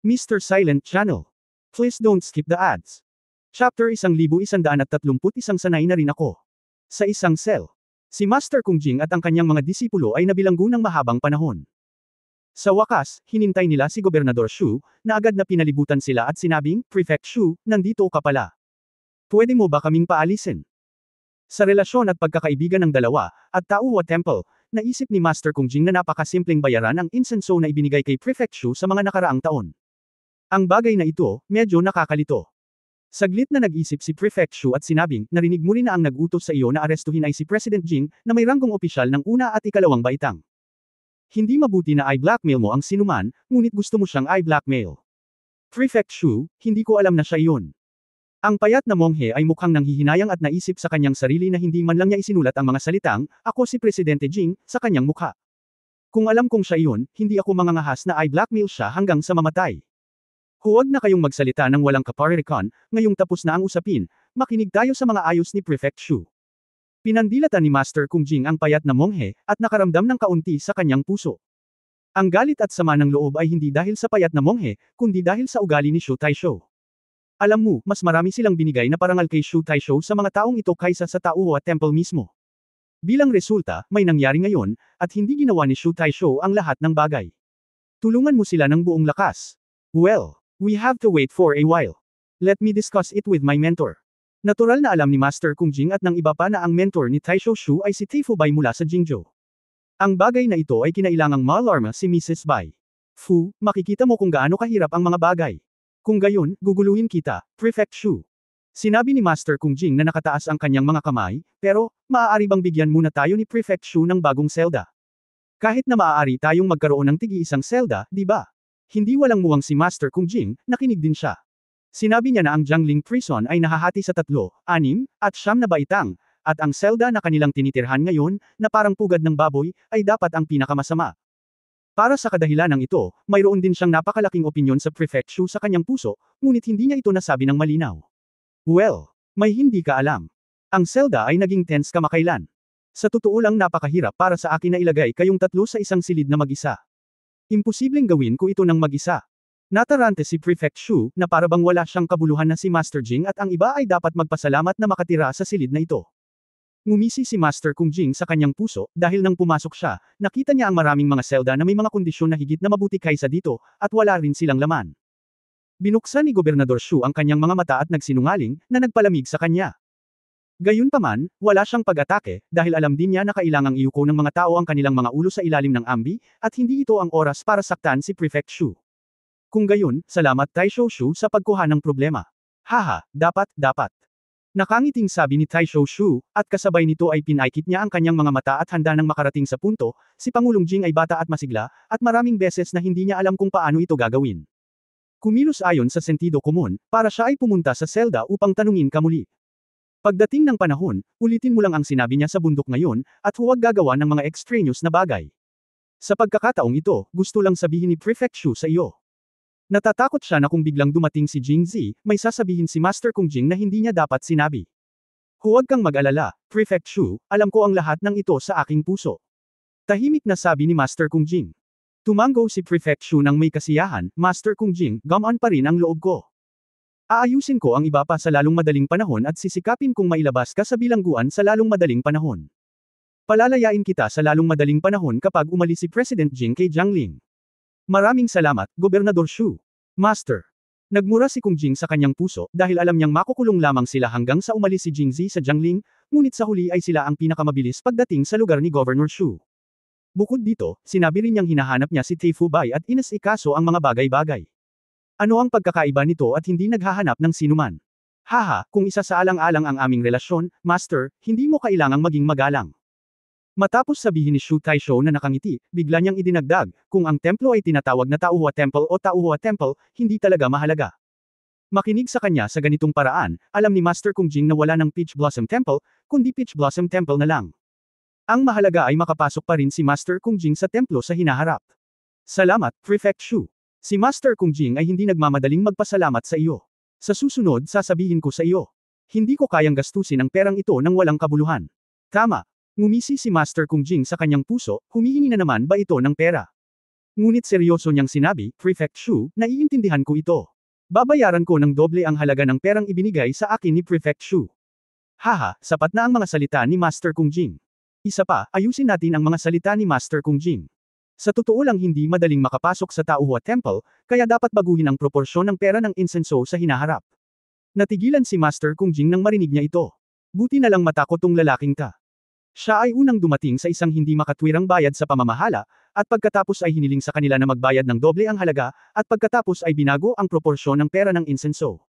Mr. Silent Channel. Please don't skip the ads. Chapter 1131 Sanay na rin ako. Sa isang cell. Si Master Kung Jing at ang kanyang mga disipulo ay nabilanggo ng mahabang panahon. Sa wakas, hinintay nila si Gobernador Shu, na agad na pinalibutan sila at sinabing, Prefect Shu, nandito ka pala. Pwede mo ba kaming paalisin? Sa relasyon at pagkakaibigan ng dalawa, at Taohua Temple, naisip ni Master Kung Jing na napakasimpleng bayaran ang insenso na ibinigay kay Prefect Shu sa mga nakaraang taon. Ang bagay na ito, medyo nakakalito. Saglit na nag-isip si Prefect Shu at sinabing, narinig mo rin na ang nag-utos sa iyo na arestuhin ay si President Jing, na may ranggong opisyal ng una at ikalawang baitang. Hindi mabuti na i-blackmail mo ang sinuman, ngunit gusto mo siyang i-blackmail. Prefect Shu, hindi ko alam na siya iyon. Ang payat na monghe ay mukhang nanghihinayang at naisip sa kanyang sarili na hindi man lang niya isinulat ang mga salitang, ako si Presidente Jing, sa kanyang mukha. Kung alam kong siya iyon, hindi ako mangangahas na i-blackmail siya hanggang sa mamatay. Huwag na kayong magsalita ng walang kaparirikan, ngayong tapos na ang usapin, makinig tayo sa mga ayos ni Prefect Shu. Pinandilatan ni Master Kung Jing ang payat na monghe, at nakaramdam ng kaunti sa kanyang puso. Ang galit at sama ng loob ay hindi dahil sa payat na monghe, kundi dahil sa ugali ni Shu Taisho. Alam mo, mas marami silang binigay na parangal kay Shu Taisho sa mga taong ito kaysa sa Taohua Temple mismo. Bilang resulta, may nangyari ngayon, at hindi ginawa ni Shu Taisho ang lahat ng bagay. Tulungan mo sila ng buong lakas. Well, we have to wait for a while. Let me discuss it with my mentor. Natural na alam ni Master Kung Jing at ng iba pa na ang mentor ni Taisho Shu ay si Tifu Bai mula sa Jingzhou. Ang bagay na ito ay kinailangang maalarma si Mrs. Bai. Fu, makikita mo kung gaano kahirap ang mga bagay. Kung gayon, guguluhin kita, Prefect Shu. Sinabi ni Master Kung Jing na nakataas ang kanyang mga kamay, pero, maaari bang bigyan muna tayo ni Prefect Shu ng bagong selda? Kahit na maaari tayong magkaroon ng tigi-isang selda, di ba? Hindi walang muwang si Master Kung Jing, nakinig din siya. Sinabi niya na ang Jiangling Prison ay nahahati sa 3, 6, at 9 na baitang, at ang selda na kanilang tinitirhan ngayon, na parang pugad ng baboy, ay dapat ang pinakamasama. Para sa kadahilanang ito, mayroon din siyang napakalaking opinyon sa Prefect Shu sa kanyang puso, ngunit hindi niya ito nasabi ng malinaw. Well, may hindi ka alam. Ang selda ay naging tense kamakailan. Sa totoo lang napakahirap para sa akin na ilagay kayong 3 sa isang silid na mag-isa. Imposibleng gawin ko ito ng mag-isa. Natarante si Prefect Shu, na para bang wala siyang kabuluhan na si Master Jing at ang iba ay dapat magpasalamat na makatira sa silid na ito. Ngumisi si Master Kung Jing sa kanyang puso, dahil nang pumasok siya, nakita niya ang maraming mga selda na may mga kondisyon na higit na mabuti kaysa dito, at wala rin silang laman. Binuksan ni Gobernador Shu ang kanyang mga mata at nagsinungaling, na nagpalamig sa kanya. Gayunpaman, wala siyang pag-atake, dahil alam din niya na kailangang iuko ng mga tao ang kanilang mga ulo sa ilalim ng ambi, at hindi ito ang oras para saktan si Prefect Shu. Kung gayon, salamat Taisho Shu sa pagkuha ng problema. Haha, dapat. Nakangiting sabi ni Taisho Shu, at kasabay nito ay pinaikit niya ang kanyang mga mata at handa nang makarating sa punto, si Pangulong Jing ay bata at masigla, at maraming beses na hindi niya alam kung paano ito gagawin. Kumilos ayon sa sentido komun, para siya ay pumunta sa selda upang tanungin ka muli. Pagdating ng panahon, ulitin mo lang ang sinabi niya sa bundok ngayon, at huwag gagawa ng mga extraneous na bagay. Sa pagkakataong ito, gusto lang sabihin ni Prefect Shu sa iyo. Natatakot siya na kung biglang dumating si Jing Zi, may sasabihin si Master Kung Jing na hindi niya dapat sinabi. Huwag kang mag-alala, Prefect Shu, alam ko ang lahat ng ito sa aking puso. Tahimik na sabi ni Master Kung Jing. Tumango si Prefect Shu ng may kasiyahan, Master Kung Jing, gamaan pa rin ang loob ko. Aayusin ko ang iba pa sa lalong madaling panahon at sisikapin kung mailabas ka sa bilangguan sa lalong madaling panahon. Palalayain kita sa lalong madaling panahon kapag umalis si President Jing kay Jiangling. Maraming salamat, Gobernador Shu. Master. Nagmura si Kung Jing sa kanyang puso, dahil alam niyang makukulong lamang sila hanggang sa umalis si Jing Zi sa Jiangling, ngunit sa huli ay sila ang pinakamabilis pagdating sa lugar ni Governor Shu. Bukod dito, sinabi rin niyang hinahanap niya si Tifu Bai at inasikaso ang mga bagay-bagay. Ano ang pagkakaiba nito at hindi naghahanap ng sinuman? Haha, kung isa sa alang-alang ang aming relasyon, Master, hindi mo kailangang maging magalang. Matapos sabihin ni Shu Taisho na nakangiti, bigla niyang idinagdag, kung ang templo ay tinatawag na Taohua Temple o Taohua Temple, hindi talaga mahalaga. Makinig sa kanya sa ganitong paraan, alam ni Master Kung Jing na wala ng Peach Blossom Temple, kundi Peach Blossom Temple na lang. Ang mahalaga ay makapasok pa rin si Master Kung Jing sa templo sa hinaharap. Salamat, Prefect Shu. Si Master Kung Jing ay hindi nagmamadaling magpasalamat sa iyo. Sa susunod sasabihin ko sa iyo. Hindi ko kayang gastusin ang perang ito nang walang kabuluhan. Tama. Ngumisi si Master Kung Jing sa kanyang puso, humihingi na naman ba ito ng pera? Ngunit seryoso niyang sinabi, Prefect Shu, naiintindihan ko ito. Babayaran ko ng doble ang halaga ng perang ibinigay sa akin ni Prefect Shu. Haha, sapat na ang mga salita ni Master Kung Jing. Isa pa, ayusin natin ang mga salita ni Master Kung Jing. Sa totoo lang hindi madaling makapasok sa Taohua Temple, kaya dapat baguhin ang proporsyon ng pera ng insenso sa hinaharap. Natigilan si Master Kung Jing nang marinig niya ito. Buti na lang matakot tong lalaking ta. Siya ay unang dumating sa isang hindi makatwirang bayad sa pamamahala, at pagkatapos ay hiniling sa kanila na magbayad ng doble ang halaga, at pagkatapos ay binago ang proporsyon ng pera ng insenso.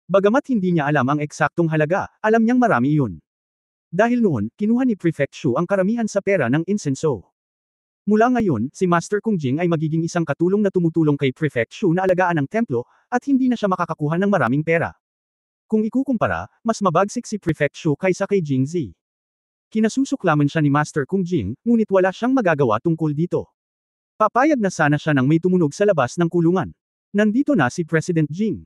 Bagamat hindi niya alam ang eksaktong halaga, alam niyang marami iyon. Dahil noon, kinuha ni Prefect Shu ang karamihan sa pera ng insenso. Mula ngayon, si Master Kung Jing ay magiging isang katulong na tumutulong kay Prefect Shu na alagaan ang templo, at hindi na siya makakakuha ng maraming pera. Kung ikukumpara, mas mabagsik si Prefect Shu kaysa kay Jing Zi. Kinasusuklaman siya ni Master Kung Jing, ngunit wala siyang magagawa tungkol dito. Papayag na sana siya nang may tumunog sa labas ng kulungan. Nandito na si President Jing.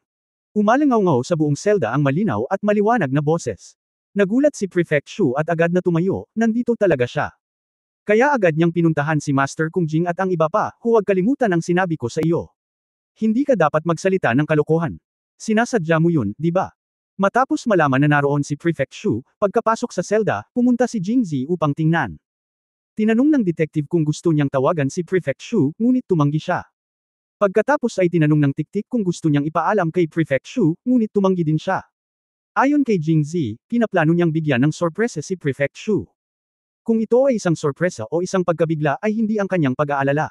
Umalangaw-ngaw sa buong selda ang malinaw at maliwanag na boses. Nagulat si Prefect Shu at agad na tumayo, nandito talaga siya. Kaya agad niyang pinuntahan si Master Kung Jing at ang iba pa, huwag kalimutan ang sinabi ko sa iyo. Hindi ka dapat magsalita ng kalokohan. Sinasadya mo yun, di ba? Matapos malaman na naroon si Prefect Shu, pagkapasok sa selda, pumunta si Jing Zi upang tingnan. Tinanong ng detective kung gusto niyang tawagan si Prefect Shu, ngunit tumanggi siya. Pagkatapos ay tinanong ng tiktik kung gusto niyang ipaalam kay Prefect Shu, ngunit tumanggi din siya. Ayon kay Jing Zi, pinaplano niyang bigyan ng sorpresa si Prefect Shu. Kung ito ay isang sorpresa o isang pagkabigla ay hindi ang kanyang pag-aalala.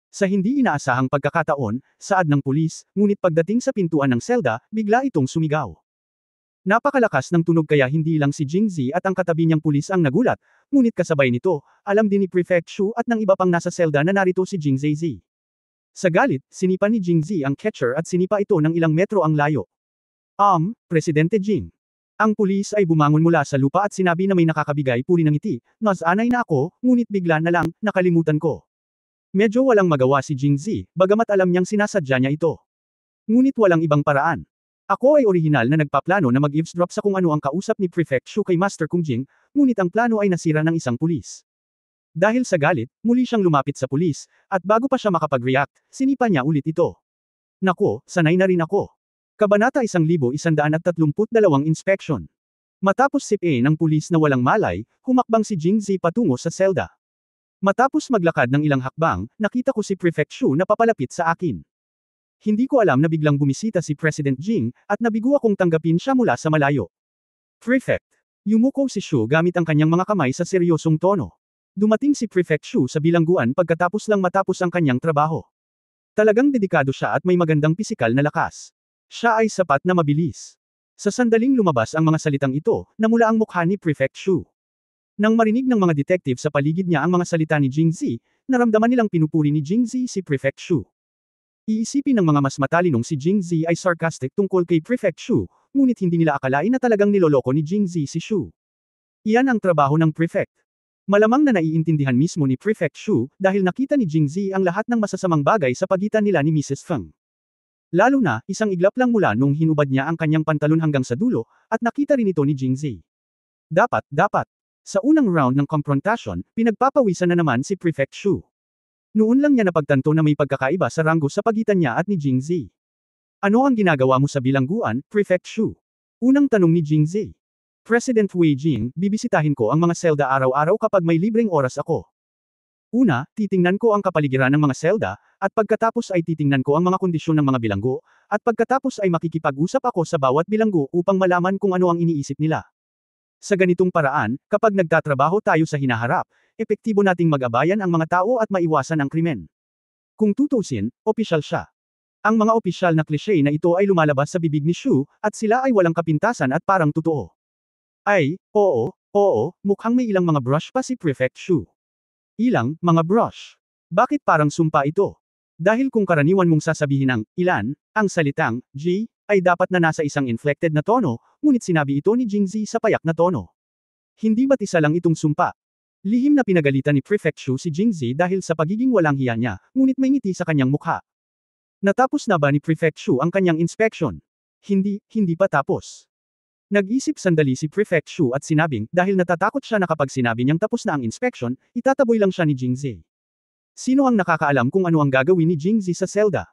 Sa hindi inaasahang pagkakataon, saad ng pulis, ngunit pagdating sa pintuan ng selda, bigla itong sumigaw. Napakalakas ng tunog kaya hindi lang si Jing Zi at ang katabi niyang pulis ang nagulat, ngunit kasabay nito, alam din ni Prefect Shu at ng iba pang nasa selda na narito si Jing Zi. Sa galit, sinipa ni Jing Zi ang catcher at sinipa ito ng ilang metro ang layo. Presidente Jing. Ang pulis ay bumangon mula sa lupa at sinabi na may nakakabigay puri ng ngiti, nasanay na ako, ngunit bigla na lang, nakalimutan ko. Medyo walang magawa si Jing Zi, bagamat alam niyang sinasadya niya ito. Ngunit walang ibang paraan. Ako ay orihinal na nagpaplano na mag-eavesdrop sa kung ano ang kausap ni Prefect Shu kay Master Kung Jing, ngunit ang plano ay nasira ng isang pulis. Dahil sa galit, muli siyang lumapit sa pulis, at bago pa siya makapag-react, sinipa niya ulit ito. Nako, sanay na rin ako. Kabanata 1132 Inspection. Matapos sipain ng pulis na walang malay, humakbang si Jing Zi patungo sa selda. Matapos maglakad ng ilang hakbang, nakita ko si Prefect Shu na papalapit sa akin. Hindi ko alam na biglang bumisita si President Jing, at nabigo akong tanggapin siya mula sa malayo. Prefect. Yumuko si Shu gamit ang kanyang mga kamay sa seryosong tono. Dumating si Prefect Shu sa bilangguan pagkatapos lang matapos ang kanyang trabaho. Talagang dedikado siya at may magandang pisikal na lakas. Siya ay sapat na mabilis. Sa sandaling lumabas ang mga salitang ito, namula ang mukha ni Prefect Shu. Nang marinig ng mga detective sa paligid niya ang mga salita ni Jing Zi, naramdaman nilang pinupuri ni Jing Zi si Prefect Shu. Iisipin ng mga mas matalinong si Jing Zi ay sarcastic tungkol kay Prefect Shu, ngunit hindi nila akalain na talagang niloloko ni Jing Zi si Shu. Iyan ang trabaho ng Prefect. Malamang na naiintindihan mismo ni Prefect Shu, dahil nakita ni Jing Zi ang lahat ng masasamang bagay sa pagitan nila ni Mrs. Feng. Lalo na, isang iglap lang mula nung hinubad niya ang kanyang pantalon hanggang sa dulo, at nakita rin ito ni Jing Zi. Dapat. Sa unang round ng confrontation, pinagpapawisan na naman si Prefect Shu. Noon lang niya napagtanto na may pagkakaiba sa ranggo sa pagitan niya at ni Jing Zi. Ano ang ginagawa mo sa bilangguan, Prefect Shu? Unang tanong ni Jing Zi. President Wei Jing, bibisitahin ko ang mga selda araw-araw kapag may libreng oras ako. Una, titingnan ko ang kapaligiran ng mga selda, at pagkatapos ay titingnan ko ang mga kondisyon ng mga bilanggo, at pagkatapos ay makikipag-usap ako sa bawat bilanggo upang malaman kung ano ang iniisip nila. Sa ganitong paraan, kapag nagtatrabaho tayo sa hinaharap, epektibo nating mag-abayan ang mga tao at maiwasan ang krimen. Kung tutusin, opisyal siya. Ang mga opisyal na klise na ito ay lumalabas sa bibig ni Shu, at sila ay walang kapintasan at parang totoo. Ay, oo, mukhang may ilang mga brush pa si Prefect Shu. Ilang, mga brush. Bakit parang sumpa ito? Dahil kung karaniwan mong sasabihin ang ilan, ang salitang G ay dapat na nasa isang inflected na tono, ngunit sinabi ito ni Jing Zi sa payak na tono. Hindi ba't isa lang itong sumpa? Lihim na pinagalitan ni Prefect Shu si Jing Zi dahil sa pagiging walang hiya niya, ngunit may ngiti sa kanyang mukha. Natapos na ba ni Prefect Shu ang kanyang inspection? Hindi pa tapos. Nag-isip sandali si Prefect Shu at sinabing, dahil natatakot siya na kapag sinabi niyang tapos na ang inspection, itataboy lang siya ni Jing Zi. Sino ang nakakaalam kung ano ang gagawin ni Jingzi sa selda?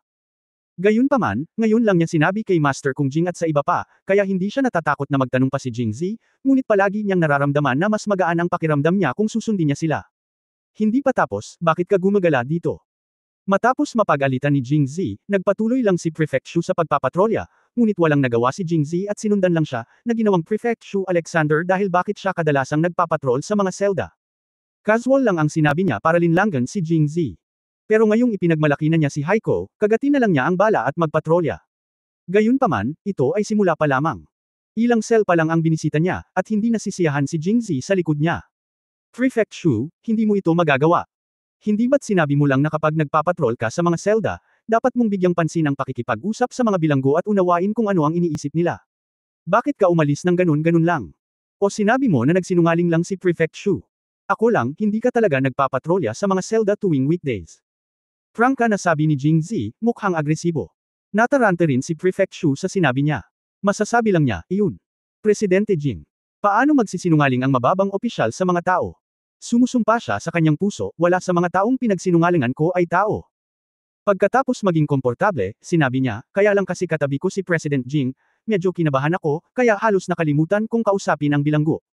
Gayunpaman, ngayon lang niya sinabi kay Master Kung Jing at sa iba pa, kaya hindi siya natatakot na magtanong pa si Jingzi, ngunit palagi niyang nararamdaman na mas magaan ang pakiramdam niya kung susundin niya sila. Hindi pa tapos, bakit ka gumagala dito? Matapos mapag-alitan ni Jingzi, nagpatuloy lang si Prefect Shu sa pagpapatrolya, ngunit walang nagawa si Jingzi at sinundan lang siya, na ginawang Prefect Shu Alexander dahil bakit siya kadalasang nagpapatrol sa mga selda. Casual lang ang sinabi niya para linlangan si Jingzi. Pero ngayong ipinagmalaki na niya si Haiko, kagatin na lang niya ang bala at magpatrolya. Gayunpaman, ito ay simula pa lamang. Ilang cell pa lang ang binisita niya, at hindi nasisiyahan si Jingzi sa likod niya. Prefect Shu, hindi mo ito magagawa. Hindi ba't sinabi mo lang na kapag nagpapatrol ka sa mga selda, dapat mong bigyang pansin ang pakikipag-usap sa mga bilanggo at unawain kung ano ang iniisip nila? Bakit ka umalis ng ganun-ganun lang? O sinabi mo na nagsinungaling lang si Prefect Shu? Ako lang, hindi ka talaga nagpapatrolya sa mga selda tuwing weekdays. Frank ka na sabi ni Jingzi, mukhang agresibo. Natarante rin si Prefect Shu sa sinabi niya. Masasabi lang niya, iyon. Presidente Jing. Paano magsisinungaling ang mababang opisyal sa mga tao? Sumusumpa siya sa kanyang puso, wala sa mga taong pinagsinungalingan ko ay tao. Pagkatapos maging komportable, sinabi niya, kaya lang kasi katabi ko si President Jing, medyo kinabahan ako, kaya halos nakalimutan kong kausapin ang bilanggo.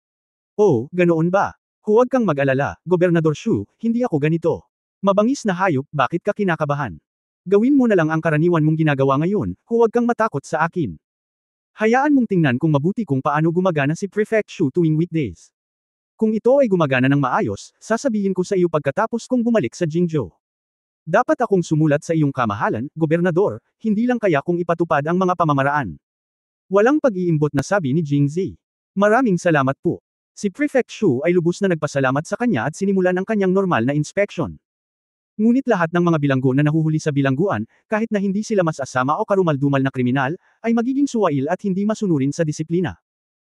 Oh, ganoon ba? Huwag kang mag-alala, Gobernador Shu, hindi ako ganito. Mabangis na hayop, bakit ka kinakabahan? Gawin mo na lang ang karaniwan mong ginagawa ngayon, huwag kang matakot sa akin. Hayaan mong tingnan kung mabuti kung paano gumagana si Prefect Shu tuwing weekdays. Kung ito ay gumagana ng maayos, sasabihin ko sa iyo pagkatapos kong bumalik sa Jingzhou. Dapat akong sumulat sa iyong kamahalan, Gobernador, hindi lang kaya kung ipatupad ang mga pamamaraan. Walang pag-iimbot na sabi ni Jingzi. Maraming salamat po. Si Prefect Shu ay lubos na nagpasalamat sa kanya at sinimulan ang kanyang normal na inspection. Ngunit lahat ng mga bilanggo na nahuhuli sa bilangguan, kahit na hindi sila masasama o karumal-dumal na kriminal, ay magiging suwail at hindi masunurin sa disiplina.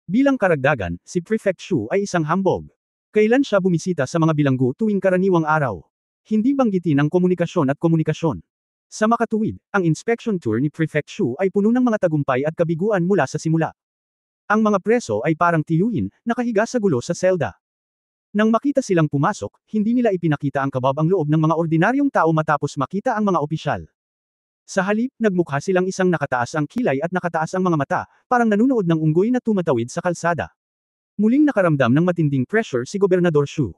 Bilang karagdagan, si Prefect Shu ay isang hambog. Kailan siya bumisita sa mga bilanggo tuwing karaniwang araw? Hindi banggitin ang komunikasyon at komunikasyon. Sa makatuwid, ang inspection tour ni Prefect Shu ay puno ng mga tagumpay at kabiguan mula sa simula. Ang mga preso ay parang tiyuhin, nakahiga sa gulo sa selda. Nang makita silang pumasok, hindi nila ipinakita ang kababang loob ng mga ordinaryong tao matapos makita ang mga opisyal. Sa halip, nagmukha silang isang nakataas ang kilay at nakataas ang mga mata, parang nanunood ng unggoy na tumatawid sa kalsada. Muling nakaramdam ng matinding pressure si Gobernador Shu.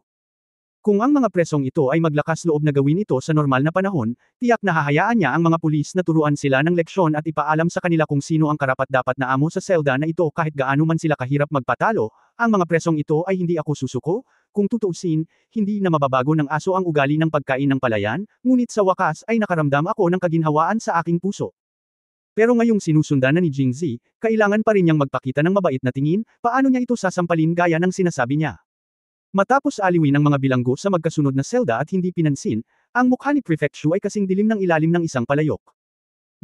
Kung ang mga presong ito ay maglakas loob na gawin ito sa normal na panahon, tiyak na hahayaan niya ang mga pulis na turuan sila ng leksyon at ipaalam sa kanila kung sino ang karapat-dapat na amo sa selda na ito kahit gaano man sila kahirap magpatalo, ang mga presong ito ay hindi ako susuko, kung tutuusin, hindi na mababago ng aso ang ugali ng pagkain ng palayan, ngunit sa wakas ay nakaramdam ako ng kaginhawaan sa aking puso. Pero ngayong sinusundan na ni Jingzi, kailangan pa rin niyang magpakita ng mabait na tingin, paano niya ito sasampalin gaya ng sinasabi niya. Matapos aliwin ang mga bilanggo sa magkasunod na selda at hindi pinansin, ang mukha ni Prefect Shu ay kasing dilim ng ilalim ng isang palayok.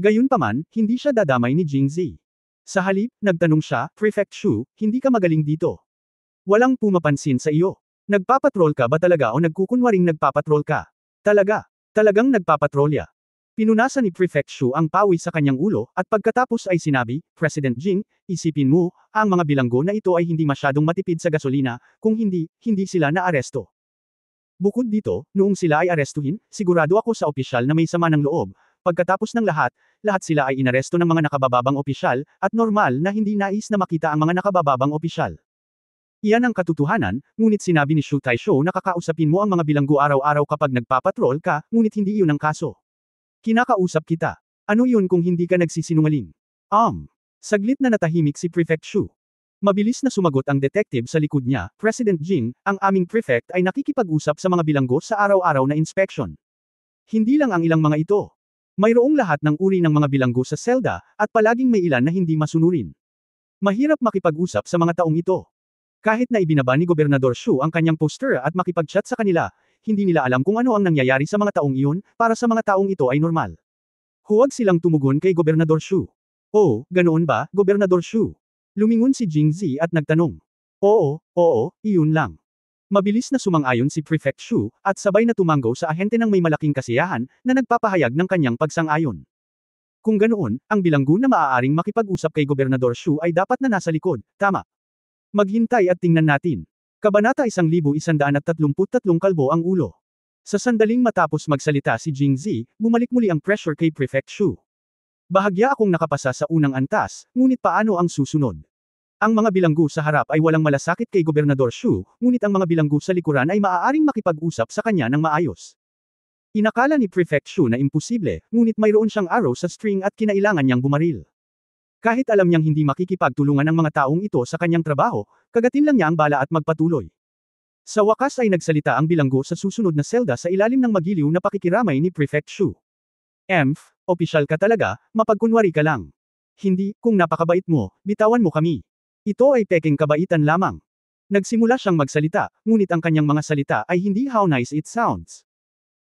Gayunpaman, hindi siya dadamay ni Jingzi. Sa halip, nagtanong siya, Prefect Shu, hindi ka magaling dito. Walang pumapansin sa iyo. Nagpapatrol ka ba talaga o nagkukunwaring nagpapatrol ka? Talagang nagpapatrolya. Pinunasan ni Prefect Shu ang pawi sa kanyang ulo, at pagkatapos ay sinabi, President Jing, isipin mo, ang mga bilanggo na ito ay hindi masyadong matipid sa gasolina, kung hindi sila naaresto. Bukod dito, noong sila ay arestuhin, sigurado ako sa opisyal na may sama ng loob, pagkatapos ng lahat sila ay inaresto ng mga nakabababang opisyal, at normal na hindi nais na makita ang mga nakabababang opisyal. Iyan ang katotohanan, ngunit sinabi ni Shu Taisho na kakausapin mo ang mga bilanggo araw-araw kapag nagpapatrol ka, ngunit hindi iyon ang kaso. Kinakausap kita. Ano yun kung hindi ka nagsisinungaling? Saglit na natahimik si Prefect Shu. Mabilis na sumagot ang detective sa likod niya, President Jing, ang aming prefect ay nakikipag-usap sa mga bilanggo sa araw-araw na inspection. Hindi lang ang ilang mga ito. Mayroong lahat ng uri ng mga bilanggo sa selda, at palaging may ilan na hindi masunurin. Mahirap makipag-usap sa mga taong ito. Kahit na ibinaba ni Gobernador Shu ang kanyang poster at makipag-chat sa kanila, hindi nila alam kung ano ang nangyayari sa mga taong iyon, para sa mga taong ito ay normal. Huwag silang tumugon kay Gobernador Shu. Oh, ganoon ba, Gobernador Shu? Lumingon si Jingzi at nagtanong. Oo, iyon lang. Mabilis na sumang-ayon si Prefect Shu, at sabay na tumanggaw sa ahente ng may malaking kasiyahan, na nagpapahayag ng kanyang pagsang-ayon. Kung ganoon, ang bilanggo na maaaring makipag-usap kay Gobernador Shu ay dapat na nasa likod, tama. Maghintay at tingnan natin. Kabanata 1133 Kalbo ang ulo. Sa sandaling matapos magsalita si Jingzi, bumalik muli ang pressure kay Prefect Shu. Bahagya akong nakapasa sa unang antas, ngunit paano ang susunod? Ang mga bilanggo sa harap ay walang malasakit kay Gobernador Shu, ngunit ang mga bilanggo sa likuran ay maaaring makipag-usap sa kanya ng maayos. Inakala ni Prefect Shu na imposible, ngunit mayroon siyang arrow sa string at kinailangan niyang bumaril. Kahit alam niyang hindi makikipagtulungan ang mga taong ito sa kanyang trabaho, kagatin lang niya ang bala at magpatuloy. Sa wakas ay nagsalita ang bilanggo sa susunod na selda sa ilalim ng magiliw na pakikiramay ni Prefect Shu. Emph, opisyal ka talaga, mapagkunwari ka lang. Hindi, kung napakabait mo, bitawan mo kami. Ito ay peking kabaitan lamang. Nagsimula siyang magsalita, ngunit ang kanyang mga salita ay hindi how nice it sounds.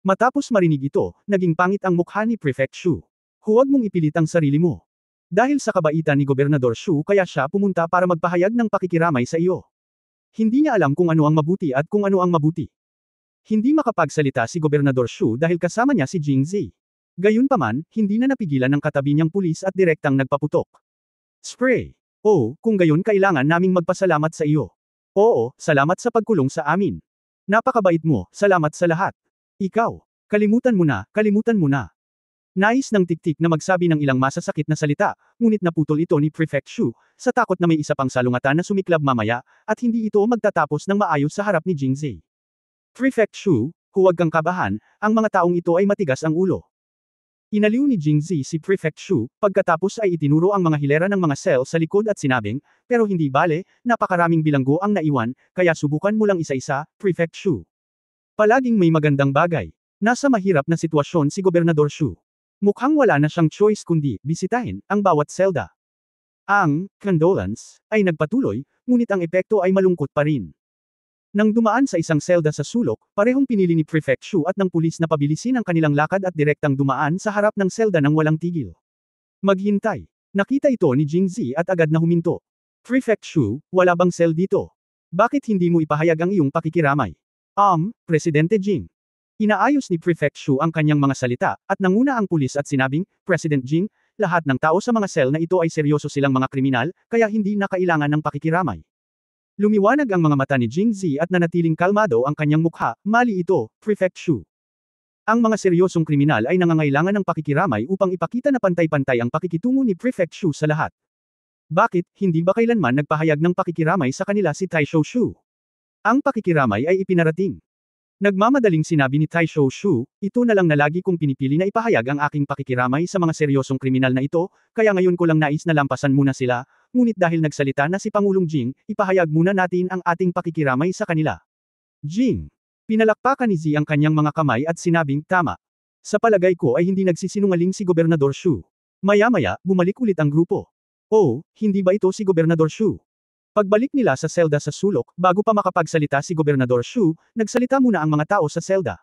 Matapos marinig ito, naging pangit ang mukha ni Prefect Shu. Huwag mong ipilit ang sarili mo. Dahil sa kabaitan ni Gobernador Shu kaya siya pumunta para magpahayag ng pakikiramay sa iyo. Hindi niya alam kung ano ang mabuti at kung ano ang mabuti. Hindi makapagsalita si Gobernador Shu dahil kasama niya si Jingzi. Gayunpaman, hindi na napigilan ng katabi niyang pulis at direktang nagpaputok. Spray. Oh, kung gayon kailangan naming magpasalamat sa iyo. Oo, salamat sa pagkulong sa amin. Napakabait mo, salamat sa lahat. Ikaw, kalimutan mo na, kalimutan mo na. Nais ng tiktik na magsabi ng ilang masasakit na salita, ngunit naputol ito ni Prefect Shu, sa takot na may isa pang salungatan na sumiklab mamaya, at hindi ito magtatapos ng maayos sa harap ni Jingzi. Prefect Shu, huwag kang kabahan, ang mga taong ito ay matigas ang ulo. Inaliw ni Jingzi si Prefect Shu, pagkatapos ay itinuro ang mga hilera ng mga cell sa likod at sinabing, pero hindi bale, napakaraming bilanggo ang naiwan, kaya subukan mo lang isa-isa, Prefect Shu. Palaging may magandang bagay. Nasa mahirap na sitwasyon si Gobernador Shu. Mukhang wala na siyang choice kundi bisitahin ang bawat selda. Ang condolence ay nagpatuloy, ngunit ang epekto ay malungkot pa rin. Nang dumaan sa isang selda sa sulok, parehong pinili ni Prefect Shu at ng pulis na pabilisin ang kanilang lakad at direktang dumaan sa harap ng selda ng walang tigil. Maghintay. Nakita ito ni Jingzi at agad na huminto. Prefect Shu, wala bang cell dito? Bakit hindi mo ipahayag ang iyong pakikiramay? Presidente Jing. Inaayos ni Prefect Shu ang kanyang mga salita, at nanguna ang pulis at sinabing, President Jing, lahat ng tao sa mga sel na ito ay seryoso silang mga kriminal, kaya hindi na kailangan ng pakikiramay. Lumiwanag ang mga mata ni Jingzi at nanatiling kalmado ang kanyang mukha, mali ito, Prefect Shu. Ang mga seryosong kriminal ay nangangailangan ng pakikiramay upang ipakita na pantay-pantay ang pakikitungo ni Prefect Shu sa lahat. Bakit, hindi ba kailanman nagpahayag ng pakikiramay sa kanila si Taisho Shu? Ang pakikiramay ay ipinarating. Nagmamadaling sinabi ni Taisho Shu, ito na lang na lagi kong pinipili na ipahayag ang aking pakikiramay sa mga seryosong kriminal na ito, kaya ngayon ko lang nais na lampasan muna sila, ngunit dahil nagsalita na si Pangulong Jing, ipahayag muna natin ang ating pakikiramay sa kanila. Jing. Pinalakpakan ni Zi ang kanyang mga kamay at sinabing, tama. Sa palagay ko ay hindi nagsisinungaling si Gobernador Shu. Maya-maya, bumalik ulit ang grupo. Oh, hindi ba ito si Gobernador Shu? Pagbalik nila sa selda sa sulok, bago pa makapagsalita si Gobernador Shu, nagsalita muna ang mga tao sa selda.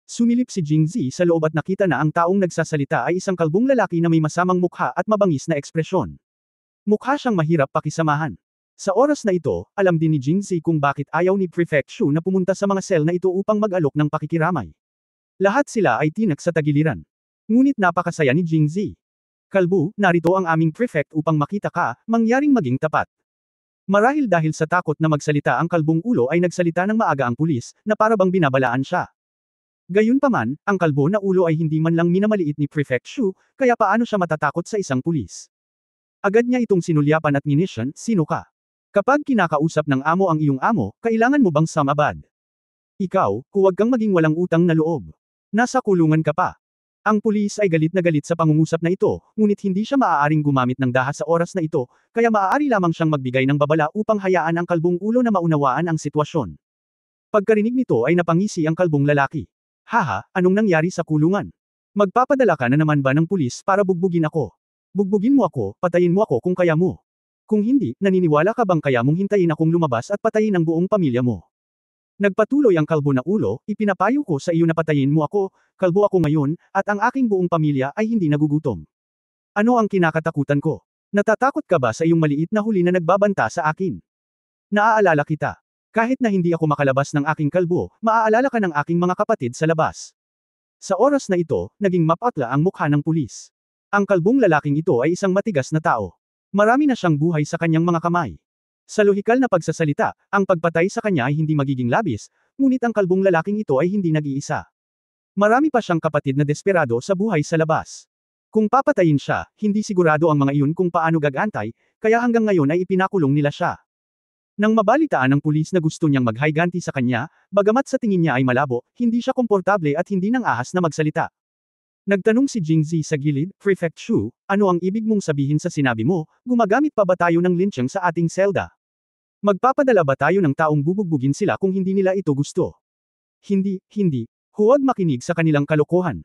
Sumilip si Jingzi sa loob at nakita na ang taong nagsasalita ay isang kalbong lalaki na may masamang mukha at mabangis na ekspresyon. Mukha siyang mahirap pakisamahan. Sa oras na ito, alam din ni Jingzi kung bakit ayaw ni Prefect Shu na pumunta sa mga sel na ito upang mag-alok ng pakikiramay. Lahat sila ay tinak sa tagiliran. Ngunit napakasaya ni Jingzi. Kalbu, narito ang aming prefect upang makita ka, mangyaring maging tapat. Marahil dahil sa takot na magsalita ang kalbong ulo ay nagsalita ng maaga ang pulis, na para bang binabalaan siya. Gayunpaman, ang kalbo na ulo ay hindi man lang minamaliit ni Prefect Shu, kaya paano siya matatakot sa isang pulis? Agad niya itong sinulyapan at ninisyon, sino ka? Kapag kinakausap ng amo ang iyong amo, kailangan mo bang samabad? Ikaw, huwag kang maging walang utang na loob. Nasa kulungan ka pa. Ang pulis ay galit na galit sa pangungusap na ito, ngunit hindi siya maaaring gumamit ng dahas sa oras na ito, kaya maaari lamang siyang magbigay ng babala upang hayaan ang kalbong ulo na maunawaan ang sitwasyon. Pagkarinig nito ay napangisi ang kalbong lalaki. Haha, anong nangyari sa kulungan? Magpapadala ka na naman ba ng pulis para bugbugin ako? Bugbugin mo ako, patayin mo ako kung kaya mo. Kung hindi, naniniwala ka bang kaya mong hintayin akong lumabas at patayin ang buong pamilya mo? Nagpatuloy ang kalbo na ulo, ipinapayo ko sa iyo na patayin mo ako, kalbo ako ngayon, at ang aking buong pamilya ay hindi nagugutom. Ano ang kinakatakutan ko? Natatakot ka ba sa iyong maliit na huli na nagbabanta sa akin? Naaalala kita. Kahit na hindi ako makalabas ng aking kalbo, maaalala ka ng aking mga kapatid sa labas. Sa oras na ito, naging mapatla ang mukha ng pulis. Ang kalbong lalaking ito ay isang matigas na tao. Marami na siyang buhay sa kanyang mga kamay. Sa lohikal na pagsasalita, ang pagpatay sa kanya ay hindi magiging labis, ngunit ang kalbong lalaking ito ay hindi nag-iisa. Marami pa siyang kapatid na desperado sa buhay sa labas. Kung papatayin siya, hindi sigurado ang mga iyon kung paano gagantay, kaya hanggang ngayon ay ipinakulong nila siya. Nang mabalitaan ng pulis na gusto niyang maghiganti sa kanya, bagamat sa tingin niya ay malabo, hindi siya komportable at hindi nang ahas na magsalita. Nagtanong si Jingzi sa gilid, Prefect Shu, ano ang ibig mong sabihin sa sinabi mo, gumagamit pa ba tayo ng lynching sa ating selda? Magpapadala ba tayo ng taong bubugbugin sila kung hindi nila ito gusto? Hindi. Huwag makinig sa kanilang kalokohan.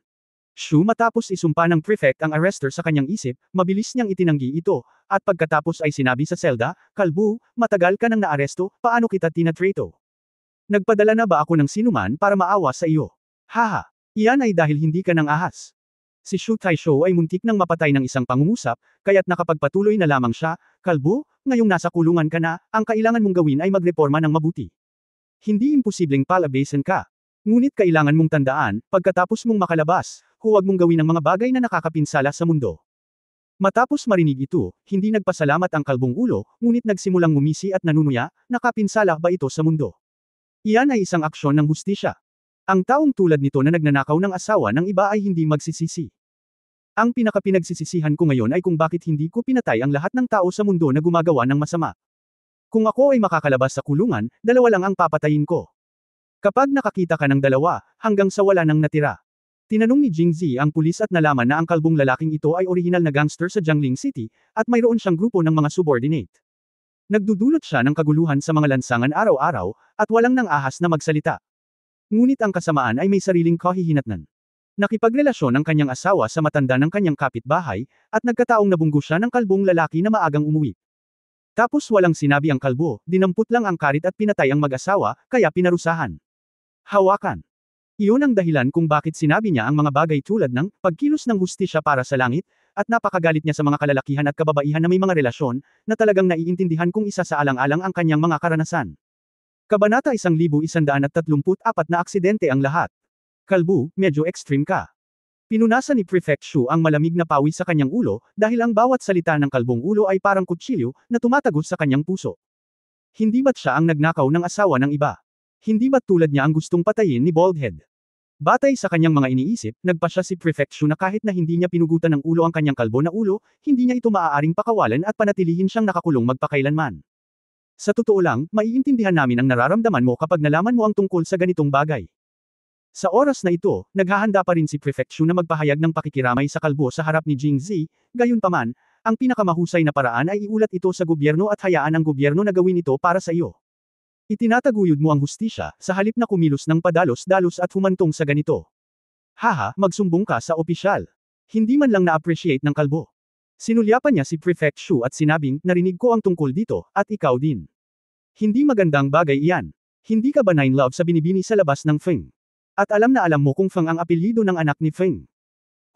Shu matapos isumpa ng prefect ang arrester sa kanyang isip, mabilis niyang itinanggi ito, at pagkatapos ay sinabi sa selda, Kalbu, matagal ka nang naaresto, paano kita tinatrato? Nagpadala na ba ako ng sinuman para maawa sa iyo? Haha, iyan ay dahil hindi ka nang ahas. Si Shu Taisho ay muntik nang mapatay ng isang pangungusap, kaya't nakapagpatuloy na lamang siya, Kalbu, ngayong nasa kulungan ka na, ang kailangan mong gawin ay magreporma ng mabuti. Hindi imposibleng palabasin ka. Ngunit kailangan mong tandaan, pagkatapos mong makalabas, huwag mong gawin ang mga bagay na nakakapinsala sa mundo. Matapos marinig ito, hindi nagpasalamat ang kalbong ulo, ngunit nagsimulang ngumisi at nanunuya, nakapinsala ba ito sa mundo? Iyan ay isang aksyon ng hustisya. Ang taong tulad nito na nagnanakaw ng asawa ng iba ay hindi magsisisi. Ang pinakapinagsisisihan ko ngayon ay kung bakit hindi ko pinatay ang lahat ng tao sa mundo na gumagawa ng masama. Kung ako ay makakalabas sa kulungan, dalawa lang ang papatayin ko. Kapag nakakita ka ng dalawa, hanggang sa wala nang natira. Tinanong ni Jingzi ang pulis at nalaman na ang kalbong lalaking ito ay orihinal na gangster sa Jiangling City, at mayroon siyang grupo ng mga subordinate. Nagdudulot siya ng kaguluhan sa mga lansangan araw-araw, at walang nang ahas na magsalita. Ngunit ang kasamaan ay may sariling kahihinatnan. Nakipagrelasyon ang kanyang asawa sa matanda ng kanyang kapitbahay, at nagkataong nabunggo siya ng kalbong lalaki na maagang umuwi. Tapos walang sinabi ang kalbo, dinampot lang ang karit at pinatay ang mag-asawa, kaya pinarusahan. Hawakan. Iyon ang dahilan kung bakit sinabi niya ang mga bagay tulad ng pagkilos ng hustisya para sa langit, at napakagalit niya sa mga kalalakihan at kababaihan na may mga relasyon, na talagang naiintindihan kung isa sa alang-alang ang kanyang mga karanasan. Kabanata 1134 na aksidente ang lahat. Kalbu, medyo extreme ka. Pinunasan ni Prefect Shu ang malamig na pawis sa kanyang ulo, dahil ang bawat salita ng kalbong ulo ay parang kutsilyo, na tumatagos sa kanyang puso. Hindi ba't siya ang nagnakaw ng asawa ng iba? Hindi ba't tulad niya ang gustong patayin ni Baldhead? Batay sa kanyang mga iniisip, nagpasya si Prefect Shu na kahit na hindi niya pinugutan ng ulo ang kanyang kalbo na ulo, hindi niya ito maaaring pakawalan at panatilihin siyang nakakulong magpakailanman. Sa totoo lang, maiintindihan namin ang nararamdaman mo kapag nalaman mo ang tungkol sa ganitong bagay. Sa oras na ito, naghahanda pa rin si Prefect Shu na magpahayag ng pakikiramay sa kalbo sa harap ni Jingzi, gayunpaman, ang pinakamahusay na paraan ay iulat ito sa gobyerno at hayaan ang gobyerno na gawin ito para sa iyo. Itinataguyod mo ang hustisya, sa halip na kumilos ng padalos-dalos at humantong sa ganito. Haha, magsumbong ka sa opisyal. Hindi man lang na-appreciate ng kalbo. Sinulyapan niya si Prefect Shu at sinabing, narinig ko ang tungkol dito, at ikaw din. Hindi magandang bagay iyan. Hindi ka ba 9 love sa binibini sa labas ng Feng? At alam na alam mo kung Feng ang apelyido ng anak ni Feng.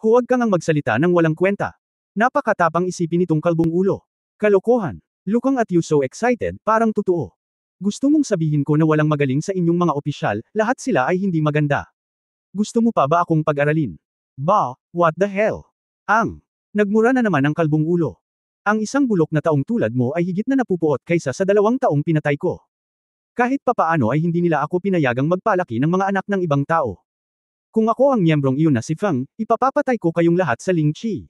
Huwag kang ang magsalita ng walang kwenta. Napakatapang isipin itong kalbong ulo. Kalokohan. Lukang at you so excited, parang totoo. Gusto mong sabihin ko na walang magaling sa inyong mga opisyal, lahat sila ay hindi maganda. Gusto mo pa ba akong pag-aralin? Ba, what the hell? Nagmura na naman ang kalbong ulo. Ang isang bulok na taong tulad mo ay higit na napupuot kaysa sa 2 taong pinatay ko. Kahit papaano ay hindi nila ako pinayagang magpalaki ng mga anak ng ibang tao. Kung ako ang miyembrong iyon na si Feng, ipapapatay ko kayong lahat sa Lingchi.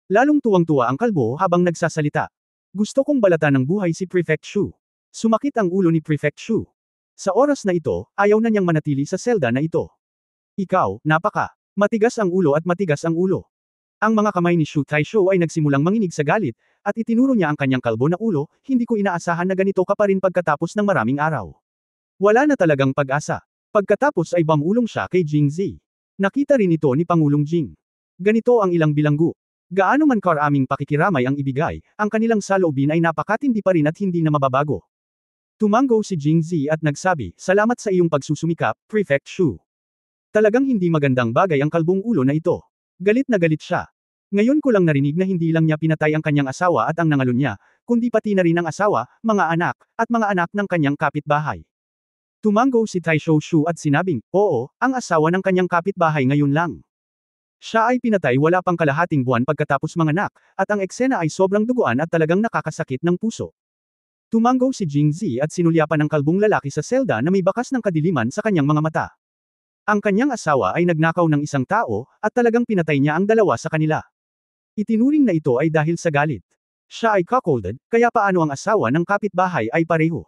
Lalong tuwang-tuwa ang kalbo habang nagsasalita. Gusto kong balatan ng buhay si Prefect Shu. Sumakit ang ulo ni Prefect Shu. Sa oras na ito, ayaw na niyang manatili sa selda na ito. Ikaw, napaka. Matigas ang ulo at matigas ang ulo. Ang mga kamay ni Shu Taisho ay nagsimulang manginig sa galit, at itinuro niya ang kanyang kalbo na ulo, hindi ko inaasahan na ganito ka pa rin pagkatapos ng maraming araw. Wala na talagang pag-asa. Pagkatapos ay bamulong siya kay Jingzi. Nakita rin ito ni Pangulong Jing. Ganito ang ilang bilanggo. Gaano man karaming pakikiramay ang ibigay, ang kanilang saloobin ay napakatindi pa rin at hindi na mababago. Tumango si Jingzi at nagsabi, salamat sa iyong pagsusumikap, Prefect Shu. Talagang hindi magandang bagay ang kalbong ulo na ito. Galit na galit siya. Ngayon ko lang narinig na hindi lang niya pinatay ang kanyang asawa at ang nangalon niya, kundi pati na rin ang asawa, mga anak, at mga anak ng kanyang kapitbahay. Tumango si Taisho Shu at sinabing, oo, ang asawa ng kanyang kapitbahay ngayon lang. Siya ay pinatay wala pang kalahating buwan pagkatapos manganak, at ang eksena ay sobrang duguan at talagang nakakasakit ng puso. Tumango si Jingzi at sinulyapan ng kalbong lalaki sa selda na may bakas ng kadiliman sa kanyang mga mata. Ang kanyang asawa ay nagnakaw ng isang tao, at talagang pinatay niya ang dalawa sa kanila. Itinuring na ito ay dahil sa galit. Siya ay cuckolded, kaya paano ang asawa ng kapitbahay ay pareho?